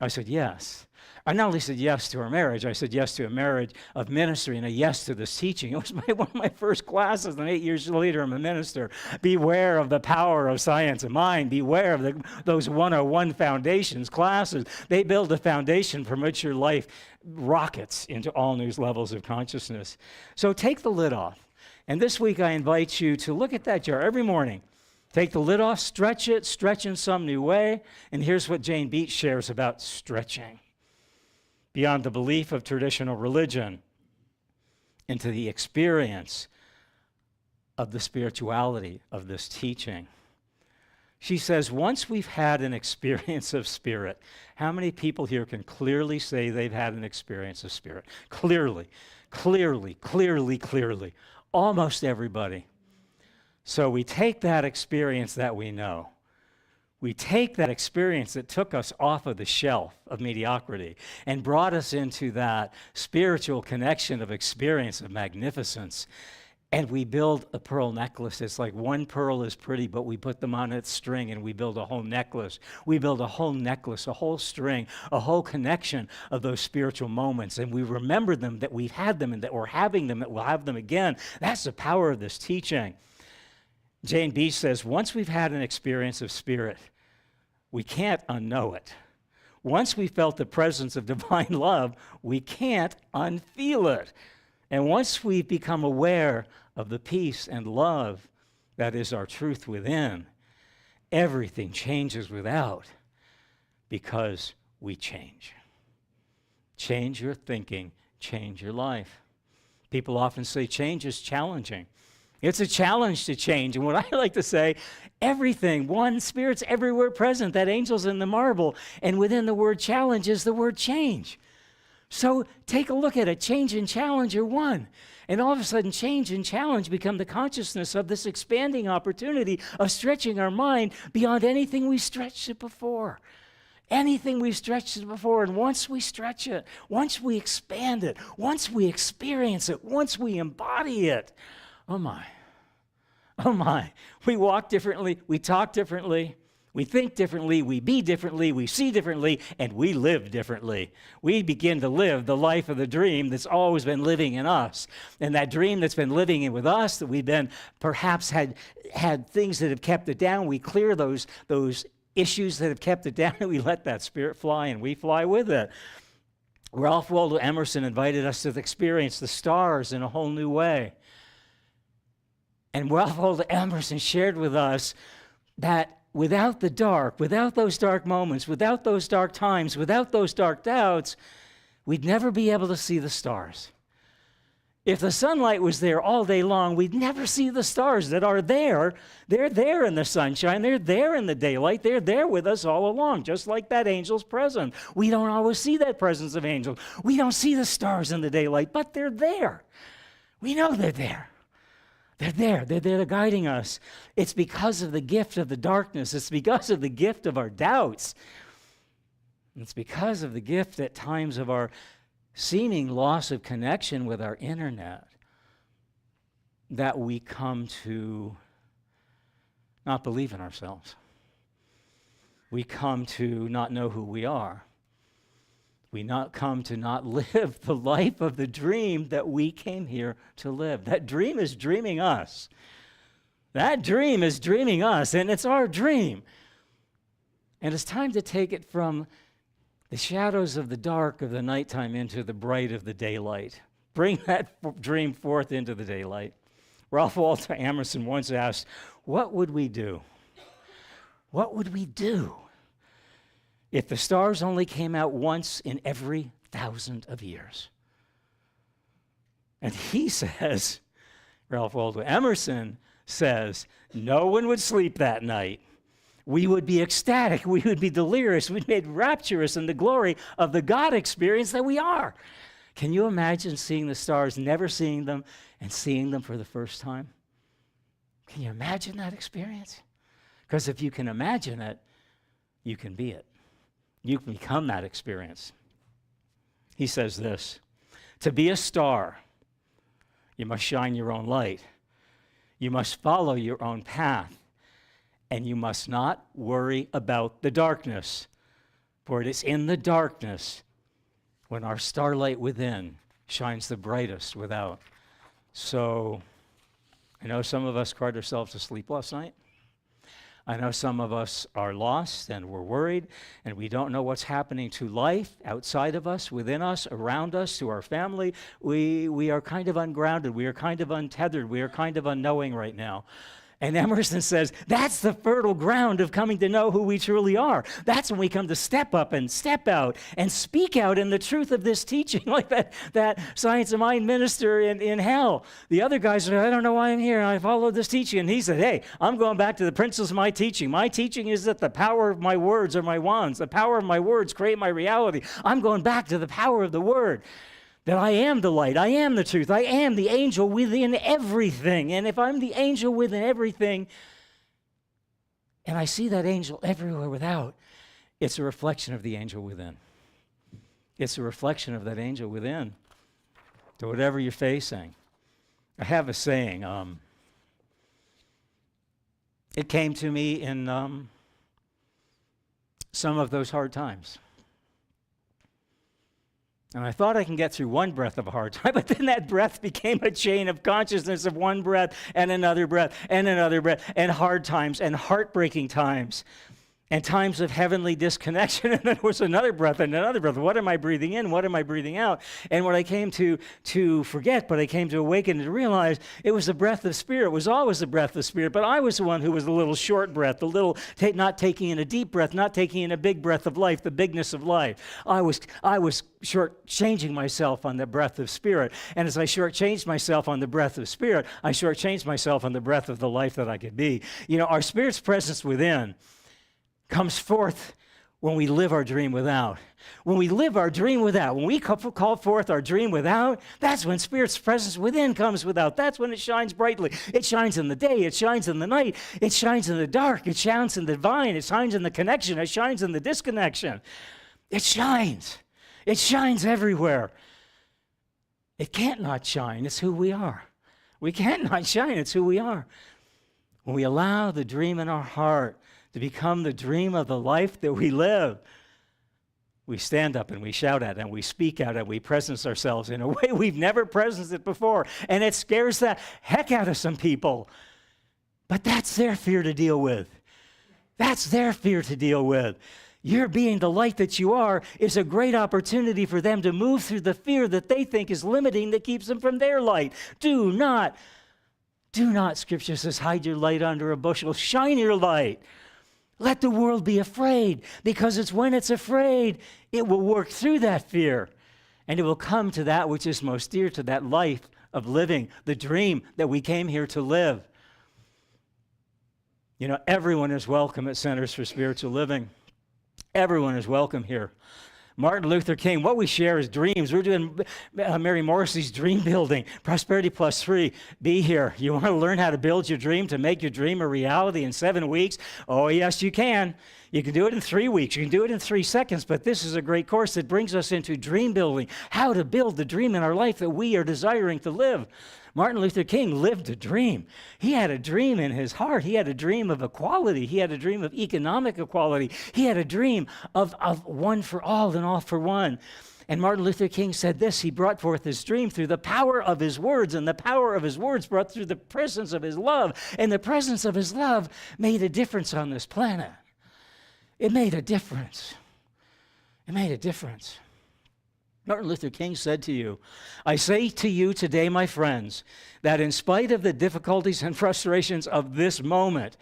I said, yes. I not only said yes to our marriage, I said yes to a marriage of ministry and a yes to this teaching. It was one of my first classes, and 8 years later, I'm a minister. Beware of the power of science of mind. Beware of those 101 foundations classes. They build a foundation from which your life rockets into all new levels of consciousness. So take the lid off. And this week, I invite you to look at that jar every morning. Take the lid off, stretch it, stretch in some new way. And here's what Jane Beach shares about stretching. Beyond the belief of traditional religion, into the experience of the spirituality of this teaching. She says, once we've had an experience of spirit, how many people here can clearly say they've had an experience of spirit? Clearly, clearly, clearly, clearly. Almost everybody. So we take that experience that we know. We take that experience that took us off of the shelf of mediocrity and brought us into that spiritual connection of experience of magnificence. And we build a pearl necklace. It's like one pearl is pretty, but we put them on its string and we build a whole necklace. We build a whole necklace, a whole string, a whole connection of those spiritual moments. And we remember them, that we've had them, and that we're having them, that we'll have them again. That's the power of this teaching. Jane Beach says, once we've had an experience of spirit, we can't unknow it. Once we felt the presence of divine love, we can't unfeel it. And once we've become aware of the peace and love that is our truth within, everything changes without, because we change. Change your thinking, change your life. People often say change is challenging. It's a challenge to change. And what I like to say, everything, one, spirit's everywhere present. That angel's in the marble. And within the word challenge is the word change. So take a look at it. Change and challenge are one. And all of a sudden, change and challenge become the consciousness of this expanding opportunity of stretching our mind beyond anything we stretched it before. Anything we've stretched it before, and once we stretch it, once we expand it, once we experience it, once we embody it, oh my, we walk differently, we talk differently, we think differently, we be differently, we see differently, and we live differently. We begin to live the life of the dream that's always been living in us. And that dream that's been living in with us, that we've been perhaps had things that have kept it down, we clear those issues that have kept it down, and we let that spirit fly, and we fly with it. Ralph Waldo Emerson invited us to experience the stars in a whole new way. And Ralph Waldo Emerson shared with us that without the dark, without those dark moments, without those dark times, without those dark doubts, we'd never be able to see the stars. If the sunlight was there all day long, we'd never see the stars that are there. They're there in the sunshine. They're there in the daylight. They're there with us all along, just like that angel's presence. We don't always see that presence of angels. We don't see the stars in the daylight, but they're there. We know they're there. They're there. They're there guiding us. It's because of the gift of the darkness. It's because of the gift of our doubts. It's because of the gift at times of our seeming loss of connection with our internet that we come to not believe in ourselves. We come to not know who we are. We not come to not live the life of the dream that we came here to live. That dream is dreaming us. That dream is dreaming us, and it's our dream. And it's time to take it from the shadows of the dark of the nighttime into the bright of the daylight. Bring that dream forth into the daylight. Ralph Waldo Emerson once asked, what would we do? What would we do if the stars only came out once in every 1,000 of years? And he says, Ralph Waldo Emerson says, no one would sleep that night. We would be ecstatic. We would be delirious. We'd be rapturous in the glory of the God experience that we are. Can you imagine seeing the stars, never seeing them, and seeing them for the first time? Can you imagine that experience? Because if you can imagine it, you can be it. You can become that experience. He says this, to be a star, you must shine your own light. You must follow your own path. And you must not worry about the darkness, for it is in the darkness when our starlight within shines the brightest without. So I know some of us cried ourselves to sleep last night. I know some of us are lost and we're worried and we don't know what's happening to life outside of us, within us, around us, to our family. We are kind of ungrounded. We are kind of untethered. We are kind of unknowing right now. And Emerson says, that's the fertile ground of coming to know who we truly are. That's when we come to step up and step out and speak out in the truth of this teaching, like that Science of Mind minister in hell. The other guys said, I don't know why I'm here. I followed this teaching. And he said, hey, I'm going back to the principles of my teaching. My teaching is that the power of my words are my wands. The power of my words create my reality. I'm going back to the power of the word. That I am the light, I am the truth, I am the angel within everything. And if I'm the angel within everything, and I see that angel everywhere without, it's a reflection of the angel within. It's a reflection of that angel within. To whatever you're facing. I have a saying, it came to me in some of those hard times. And I thought I can get through one breath of a hard time, but then that breath became a chain of consciousness of one breath and another breath and another breath, and hard times and heartbreaking times and times of heavenly disconnection. And then there was another breath and another breath. What am I breathing in? What am I breathing out? And what I came to forget, but I came to awaken and to realize it was the breath of Spirit. It was always the breath of Spirit, but I was the one who was the little short breath, the little not taking in a deep breath, not taking in a big breath of life, the bigness of life. I was shortchanging myself on the breath of Spirit. And as I shortchanged myself on the breath of Spirit, I shortchanged myself on the breath of the life that I could be. You know, our Spirit's presence within comes forth when we live our dream without. When we live our dream without, when we call forth our dream without, that's when Spirit's presence within comes without. That's when it shines brightly. It shines in the day. It shines in the night. It shines in the dark. It shines in the divine. It shines in the connection. It shines in the disconnection. It shines. It shines everywhere. It can't not shine. It's who we are. We can't not shine. It's who we are. When we allow the dream in our heart to become the dream of the life that we live, we stand up and we shout at it and we speak out and we presence ourselves in a way we've never presenced it before. And it scares the heck out of some people. But that's their fear to deal with. That's their fear to deal with. Your being the light that you are is a great opportunity for them to move through the fear that they think is limiting that keeps them from their light. Do not, Scripture says, hide your light under a bushel. Shine your light. Let the world be afraid, because it's when it's afraid, it will work through that fear, and it will come to that which is most dear to that life of living, the dream that we came here to live. You know, everyone is welcome at Centers for Spiritual Living. Everyone is welcome here. Martin Luther King, what we share is dreams. We're doing Mary Morrissey's dream building, Prosperity Plus 3. Be here. You want to learn how to build your dream, to make your dream a reality in 7 weeks? Oh, yes, you can. You can do it in 3 weeks. You can do it in 3 seconds. But this is a great course that brings us into dream building, how to build the dream in our life that we are desiring to live. Martin Luther King lived a dream. He had a dream in his heart. He had a dream of equality. He had a dream of economic equality. He had a dream of one for all and all for one. And Martin Luther King said this: he brought forth his dream through the power of his words, and the power of his words brought through the presence of his love. And the presence of his love made a difference on this planet. It made a difference. It made a difference. Martin Luther King said to you, I say to you today, my friends, that in spite of the difficulties and frustrations of this moment,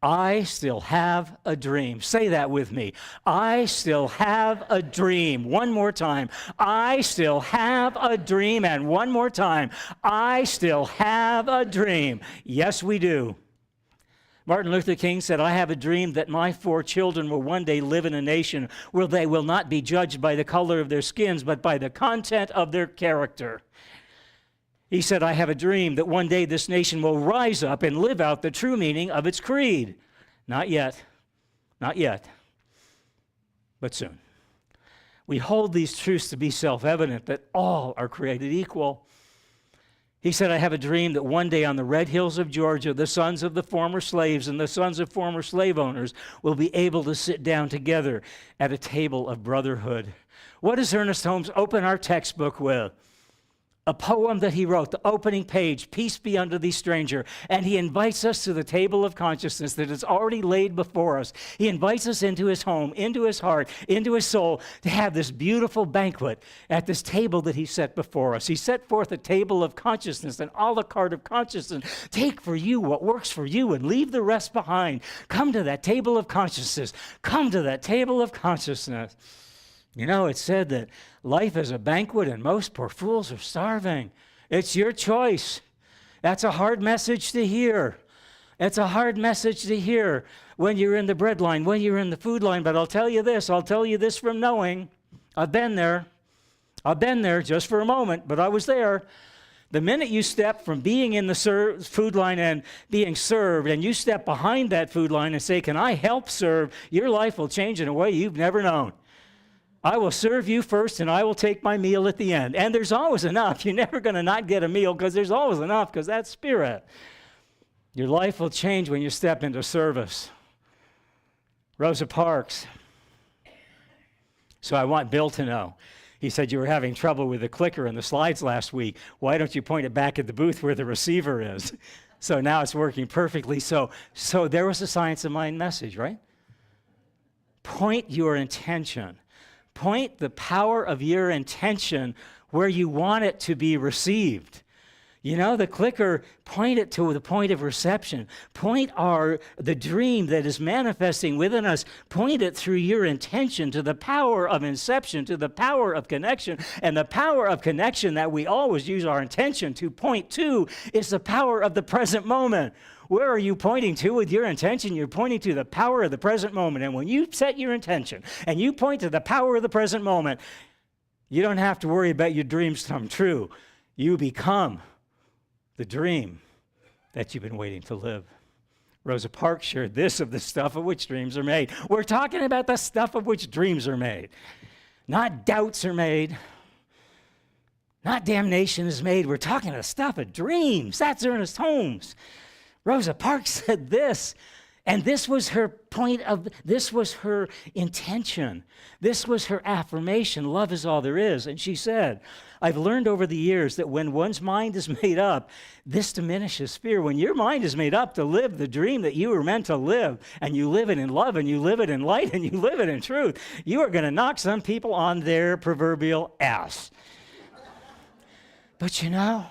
I still have a dream. Say that with me. I still have a dream. One more time. I still have a dream. And one more time. I still have a dream. Yes, we do. Martin Luther King said, I have a dream that my 4 children will one day live in a nation where they will not be judged by the color of their skins, but by the content of their character. He said, I have a dream that one day this nation will rise up and live out the true meaning of its creed. Not yet. Not yet. But soon. We hold these truths to be self-evident, that all are created equal. He said, I have a dream that one day on the red hills of Georgia, the sons of the former slaves and the sons of former slave owners will be able to sit down together at a table of brotherhood. What does Ernest Holmes open our textbook with? A poem that he wrote, the opening page, Peace be unto thee, stranger. And he invites us to the table of consciousness that is already laid before us. He invites us into his home, into his heart, into his soul, to have this beautiful banquet at this table that he set before us. He set forth a table of consciousness, an a la carte of consciousness. Take for you what works for you and leave the rest behind. Come to that table of consciousness. Come to that table of consciousness. You know, it's said that life is a banquet and most poor fools are starving. It's your choice. That's a hard message to hear. It's a hard message to hear when you're in the bread line, when you're in the food line. But I'll tell you this from knowing. I've been there. I've been there just for a moment, but I was there. The minute you step from being in the food line and being served, and you step behind that food line and say, can I help serve, your life will change in a way you've never known. I will serve you first, and I will take my meal at the end. And there's always enough. You're never going to not get a meal because there's always enough, because that's spirit. Your life will change when you step into service. Rosa Parks. So I want Bill to know. He said you were having trouble with the clicker in the slides last week. Why don't you point it back at the booth where the receiver is? So now it's working perfectly. So there was the Science of Mind message, right? Point your intention. Point the power of your intention where you want it to be received. You know, the clicker, point it to the point of reception. Point the dream that is manifesting within us, point it through your intention to the power of inception, to the power of connection. And the power of connection that we always use our intention to point to is the power of the present moment. Where are you pointing to with your intention? You're pointing to the power of the present moment. And when you set your intention and you point to the power of the present moment, you don't have to worry about your dreams come true. You become the dream that you've been waiting to live. Rosa Parks shared this of the stuff of which dreams are made. We're talking about the stuff of which dreams are made. Not doubts are made. Not damnation is made. We're talking about the stuff of dreams. That's Ernest Holmes. Rosa Parks said this, and this was her this was her intention. This was her affirmation. Love is all there is. And she said, I've learned over the years that when one's mind is made up, this diminishes fear. When your mind is made up to live the dream that you were meant to live, and you live it in love, and you live it in light, and you live it in truth, you are going to knock some people on their proverbial ass. But you know,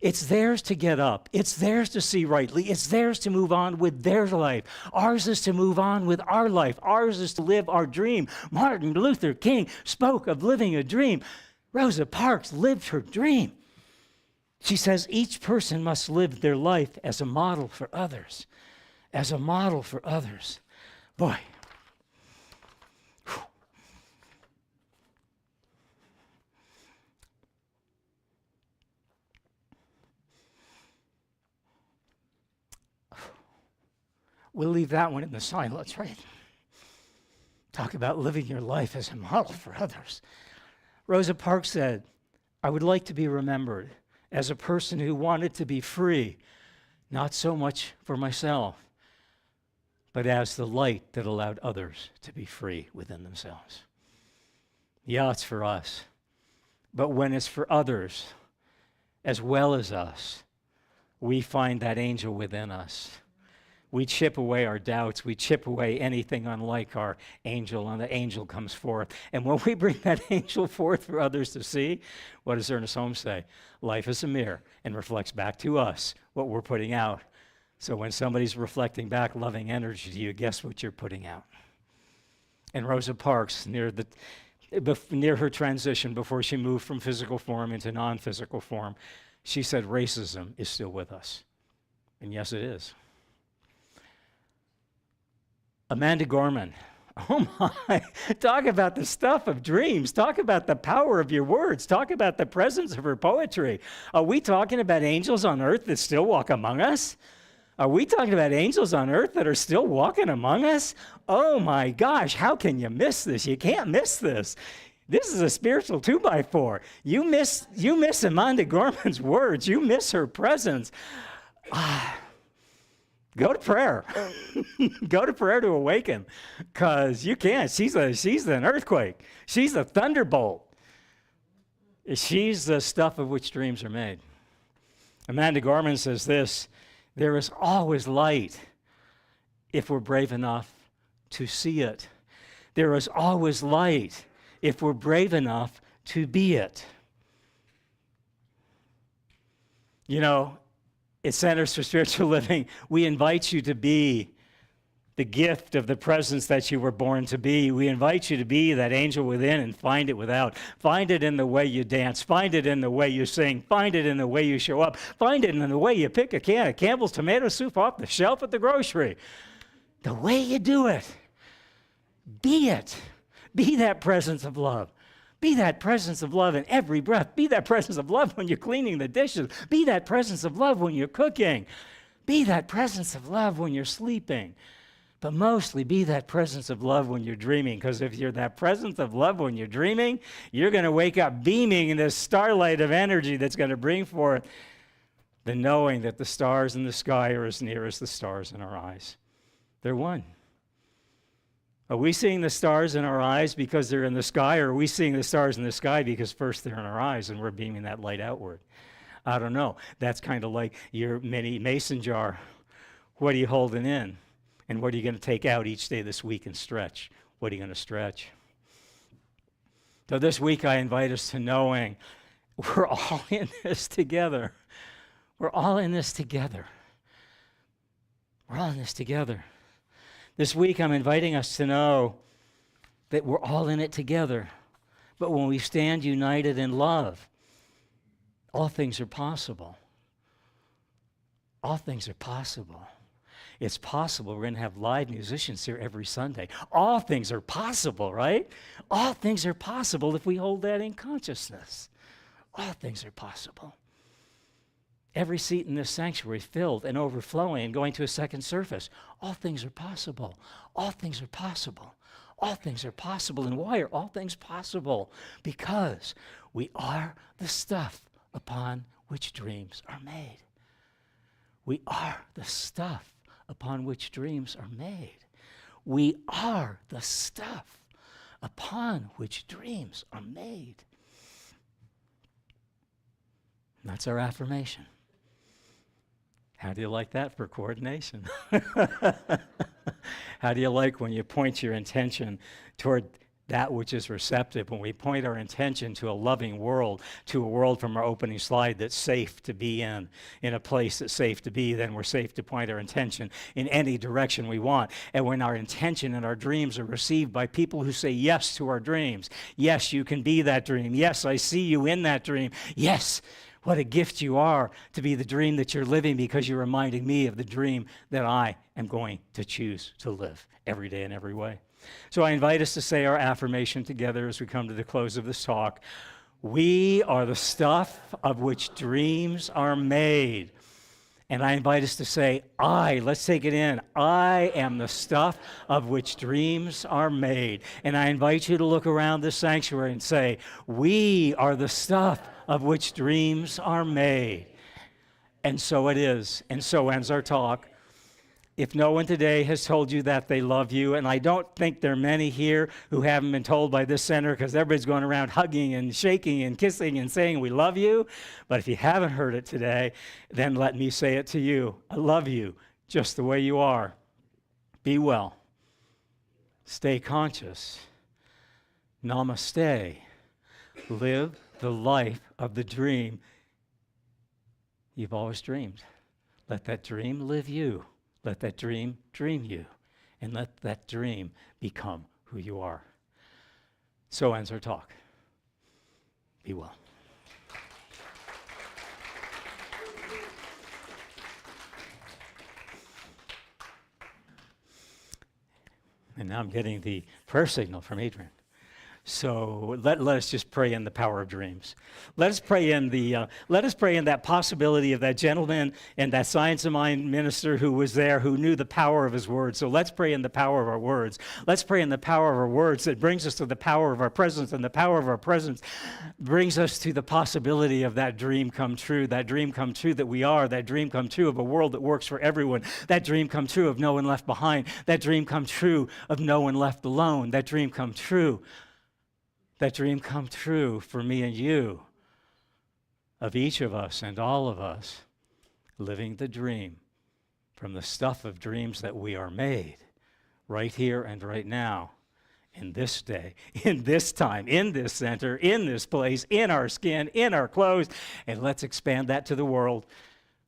it's theirs to get up. It's theirs to see rightly. It's theirs to move on with their life. Ours is to move on with our life. Ours is to live our dream. Martin Luther King spoke of living a dream. Rosa Parks lived her dream. She says each person must live their life as a model for others. As a model for others. Boy. We'll leave that one in the silence, right? Talk about living your life as a model for others. Rosa Parks said, I would like to be remembered as a person who wanted to be free, not so much for myself, but as the light that allowed others to be free within themselves. Yeah, it's for us. But when it's for others, as well as us, we find that angel within us. We chip away our doubts. We chip away anything unlike our angel, and the angel comes forth. And when we bring that angel forth for others to see, what does Ernest Holmes say? Life is a mirror and reflects back to us what we're putting out. So when somebody's reflecting back loving energy to you, guess what you're putting out? And Rosa Parks, near her transition before she moved from physical form into non-physical form, she said racism is still with us. And yes, it is. Amanda Gorman, oh my, talk about the stuff of dreams. Talk about the power of your words. Talk about the presence of her poetry. Are we talking about angels on earth that still walk among us? Are we talking about angels on earth that are still walking among us? Oh my gosh, how can you miss this? You can't miss this. This is a spiritual 2x4. You miss Amanda Gorman's words. You miss her presence. Go to prayer. Go to prayer to awaken, because you can't. She's an earthquake. She's a thunderbolt. She's the stuff of which dreams are made. Amanda Gorman says this, there is always light if we're brave enough to see it. There is always light if we're brave enough to be it. You know, at Centers for Spiritual Living, we invite you to be the gift of the presence that you were born to be. We invite you to be that angel within and find it without. Find it in the way you dance. Find it in the way you sing. Find it in the way you show up. Find it in the way you pick a can of Campbell's tomato soup off the shelf at the grocery. The way you do it. Be it. Be that presence of love. Be that presence of love in every breath. Be that presence of love when you're cleaning the dishes. Be that presence of love when you're cooking. Be that presence of love when you're sleeping. But mostly be that presence of love when you're dreaming, because if you're that presence of love when you're dreaming, you're going to wake up beaming in this starlight of energy that's going to bring forth the knowing that the stars in the sky are as near as the stars in our eyes. They're one. Are we seeing the stars in our eyes because they're in the sky, or are we seeing the stars in the sky because first they're in our eyes and we're beaming that light outward? I don't know. That's kind of like your mini mason jar. What are you holding in? And what are you going to take out each day this week and stretch? What are you going to stretch? So this week I invite us to knowing we're all in this together. We're all in this together. We're all in this together. This week, I'm inviting us to know that we're all in it together. But when we stand united in love, all things are possible. All things are possible. It's possible. We're going to have live musicians here every Sunday. All things are possible, right? All things are possible if we hold that in consciousness. All things are possible. Every seat in this sanctuary filled and overflowing and going to a second surface. All things are possible. All things are possible. All things are possible. And why are all things possible? Because we are the stuff upon which dreams are made. We are the stuff upon which dreams are made. We are the stuff upon which dreams are made. And that's our affirmation. How do you like that for coordination? How do you like when you point your intention toward that which is receptive, when we point our intention to a loving world, to a world from our opening slide that's safe to be in a place that's safe to be, then we're safe to point our intention in any direction we want. And when our intention and our dreams are received by people who say yes to our dreams, yes, you can be that dream. Yes, I see you in that dream. Yes, what a gift you are to be the dream that you're living, because you're reminding me of the dream that I am going to choose to live every day in every way. So I invite us to say our affirmation together as we come to the close of this talk. We are the stuff of which dreams are made. And I invite us to say, let's take it in. I am the stuff of which dreams are made. And I invite you to look around this sanctuary and say, we are the stuff of which dreams are made. And so it is. And so ends our talk. If no one today has told you that they love you, and I don't think there are many here who haven't been told by this center, because everybody's going around hugging and shaking and kissing and saying we love you, but if you haven't heard it today, then let me say it to you. I love you just the way you are. Be well. Stay conscious. Namaste. Live the life of the dream you've always dreamed. Let that dream live you. Let that dream dream you, and let that dream become who you are. So ends our talk. Be well. And now I'm getting the prayer signal from Adrian. So let us just pray in the power of dreams. Let us pray in that possibility of that gentleman and that Science of Mind minister who was there, who knew the power of his words. So let's pray in the power of our words. Let's pray in the power of our words that brings us to the power of our presence, and the power of our presence brings us to the possibility of that dream come true, that dream come true that we are, that dream come true of a world that works for everyone, that dream come true of no one left behind, that dream come true of no one left alone, that dream come true. That dream come true for me and you, of each of us and all of us, living the dream from the stuff of dreams that we are made right here and right now, in this day, in this time, in this center, in this place, in our skin, in our clothes, and let's expand that to the world.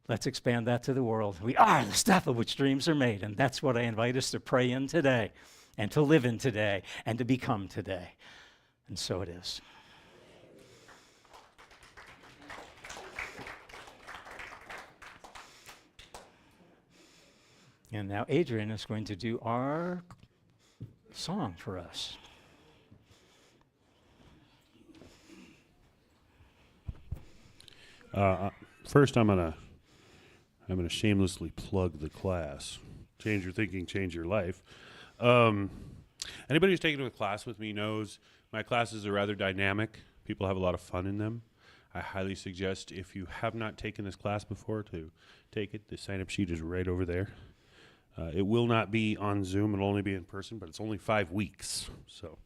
Let's expand that to the world. We are the stuff of which dreams are made, and that's what I invite us to pray in today, and to live in today, and to become today. And so it is. And now Adrian is going to do our song for us. First, I'm gonna shamelessly plug the class. Change your thinking, change your life. Anybody who's taken a class with me knows my classes are rather dynamic. People have a lot of fun in them. I highly suggest, if you have not taken this class before, to take it. The sign-up sheet is right over there. It will not be on Zoom. It'll only be in person, but it's only 5 weeks. So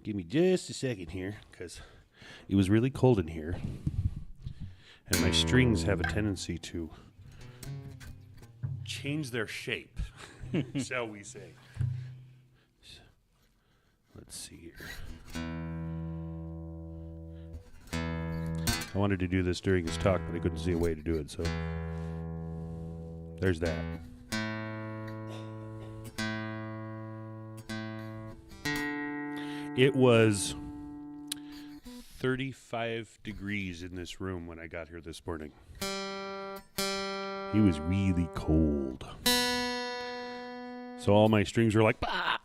give me just a second here, because it was really cold in here. And my strings have a tendency to change their shape, shall we say. Let's see here. I wanted to do this during his talk, but I couldn't see a way to do it, so there's that. It was 35 degrees in this room when I got here this morning. It was really cold. So all my strings were like, bah!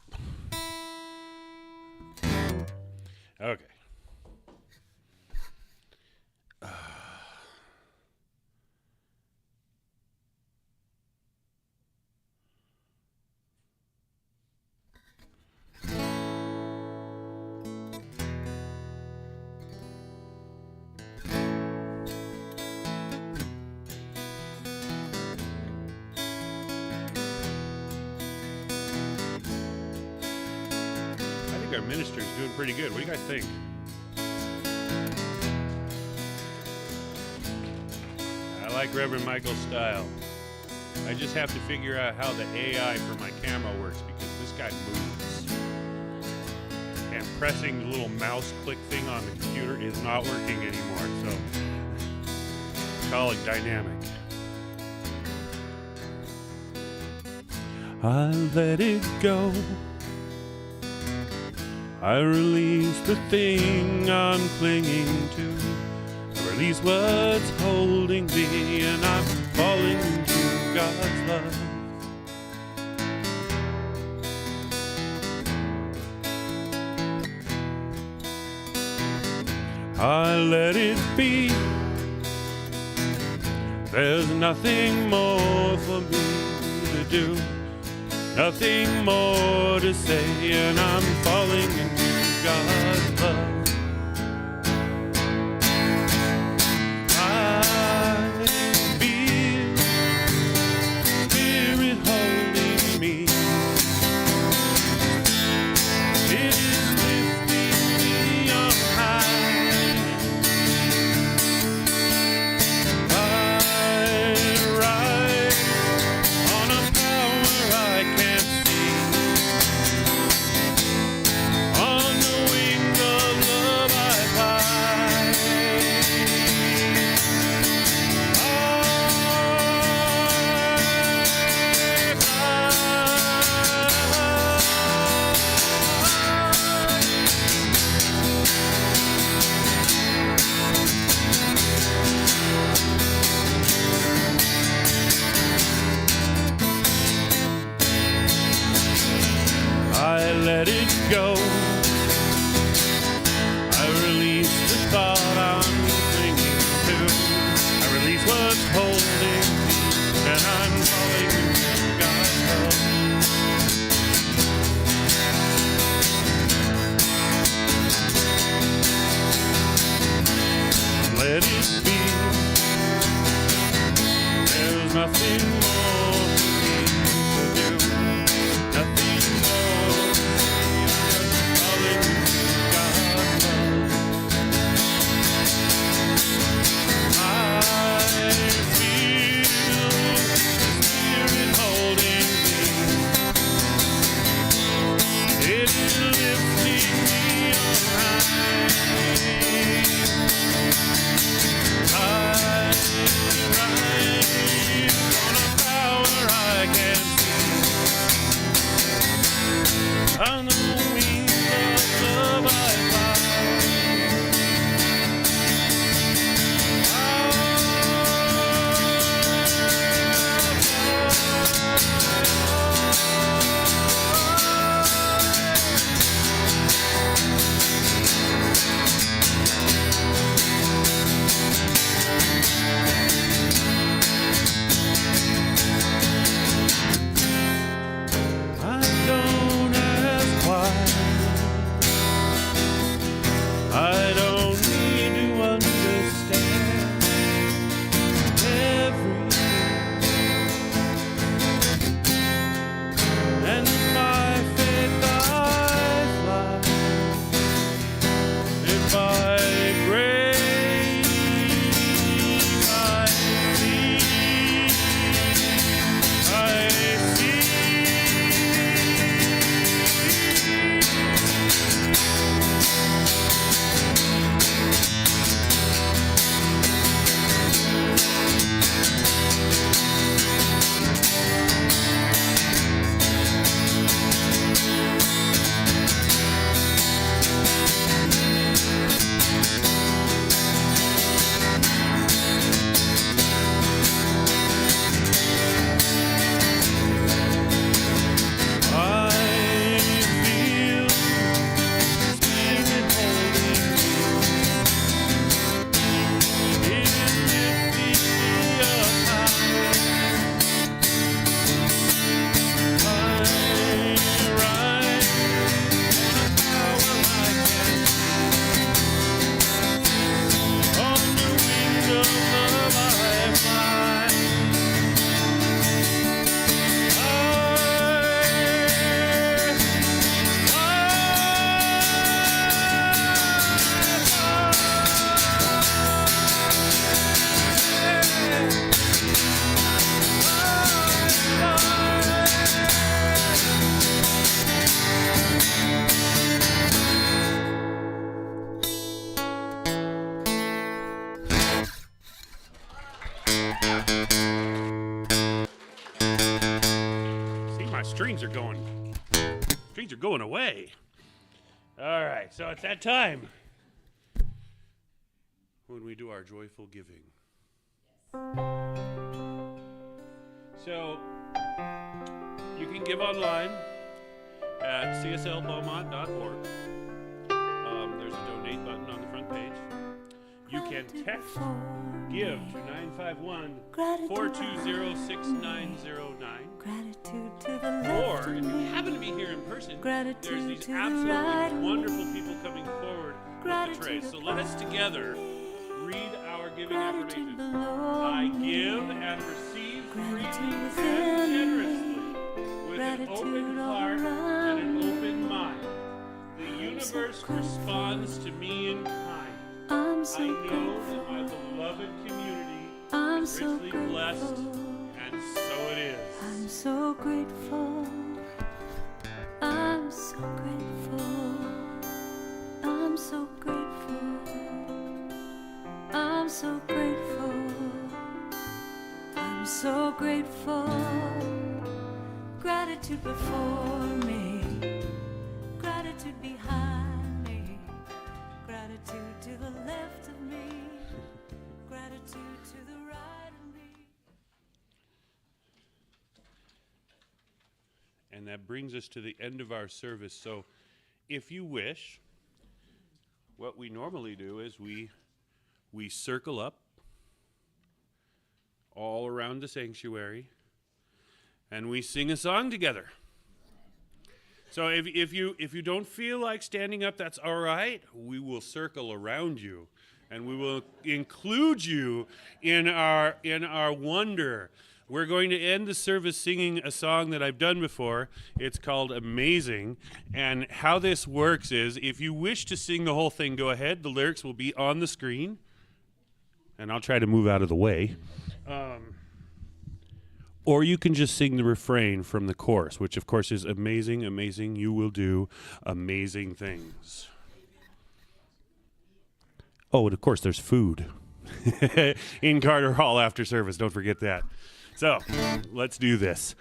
Okay. Our minister's doing pretty good. What do you guys think? I like Reverend Michael's style. I just have to figure out how the AI for my camera works because this guy moves. And pressing the little mouse click thing on the computer is not working anymore, so call it dynamic. I let it go. I release the thing I'm clinging to. I release what's holding me, and I'm falling into God's love. I let it be. There's nothing more for me to do. Nothing more to say, and I'm falling into God's love. I feel Spirit holding me. It is lifting me on high. I ride on a power I can't see, on the wings of love I fly. I let it go. I release the thought I'm clinging to. I release what's holding me, and I'm falling into God's love. Let it be. There's nothing more for me to do. Nothing more. strings are going away. All right, so it's that time when we do our joyful giving. So you can give online at cslbeaumont.org. There's a donate button on the front page. You can text give to 951-420-6909. Gratitude to the left Or of if you me. happen to be here in person, Gratitude there's these to the absolutely right of wonderful me. people coming forward with the Gratitude trays. So let us together read our giving Gratitude affirmations. below I me. give and receive freely Gratitude and within generously with an Gratitude open heart and around an me. open mind. The universe responds to me in kind. I'm I so know that grateful. my beloved community I'm is so richly blessed, grateful. and so it is. I'm so grateful. I'm so grateful. I'm so grateful. I'm so grateful. I'm so grateful. Gratitude before me. Gratitude behind me. Gratitude to the left of me. Gratitude to the right of me. And that brings us to the end of our service. So if you wish, what we normally do is we circle up all around the sanctuary and we sing a song together. So if you don't feel like standing up, that's all right. We will circle around you and we will include you in our wonder. We're going to end the service singing a song that I've done before. It's called Amazing. And how this works is if you wish to sing the whole thing, go ahead. The lyrics will be on the screen. And I'll try to move out of the way. Or you can just sing the refrain from the chorus, which of course is amazing, amazing. You will do amazing things. Oh, and of course there's food in Carter Hall after service. Don't forget that. So, let's do this.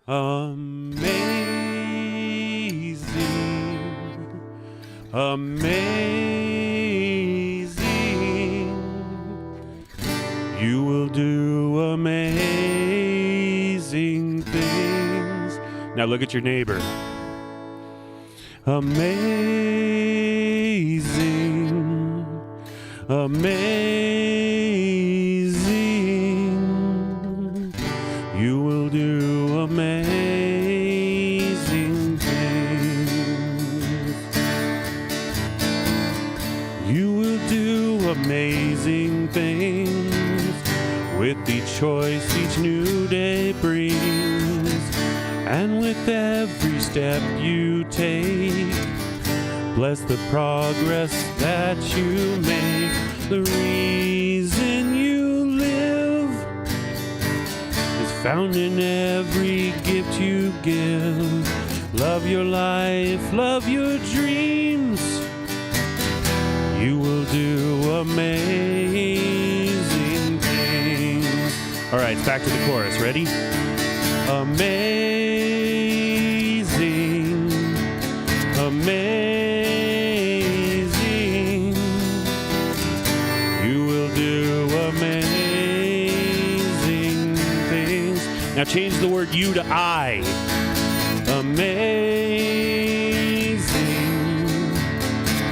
Amazing, amazing, you will do amazing things. Now look at your neighbor. Amazing, amazing, you will do amazing things. You will do amazing things with each choice each new day brings, and with every step you take. Bless the progress that you make. The reason you live is found in every gift you give. Love your life, love your dreams. You will do amazing things. All right, back to the chorus. Ready? Amazing, amazing. You will do amazing things. Now change the word you to I. Amazing,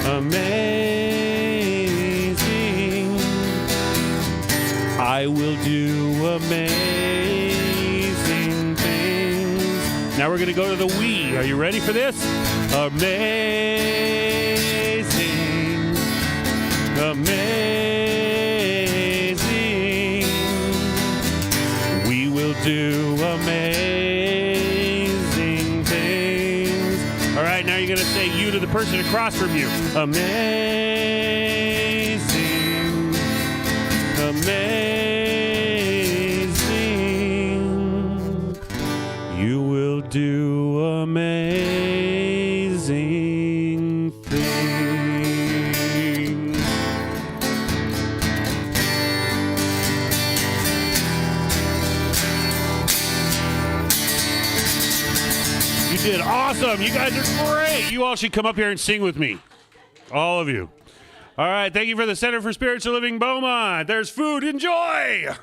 amazing. I will do amazing things. Now we're going to go to the we. Are you ready for this? Amazing, amazing. We will do amazing things. All right, now you're going to say you to the person across from you. Amazing, amazing. You will do amazing things. did awesome. You guys are great. You all should come up here and sing with me. All of you. All right. Thank you for the Center for Spiritual Living Beaumont. There's food. Enjoy.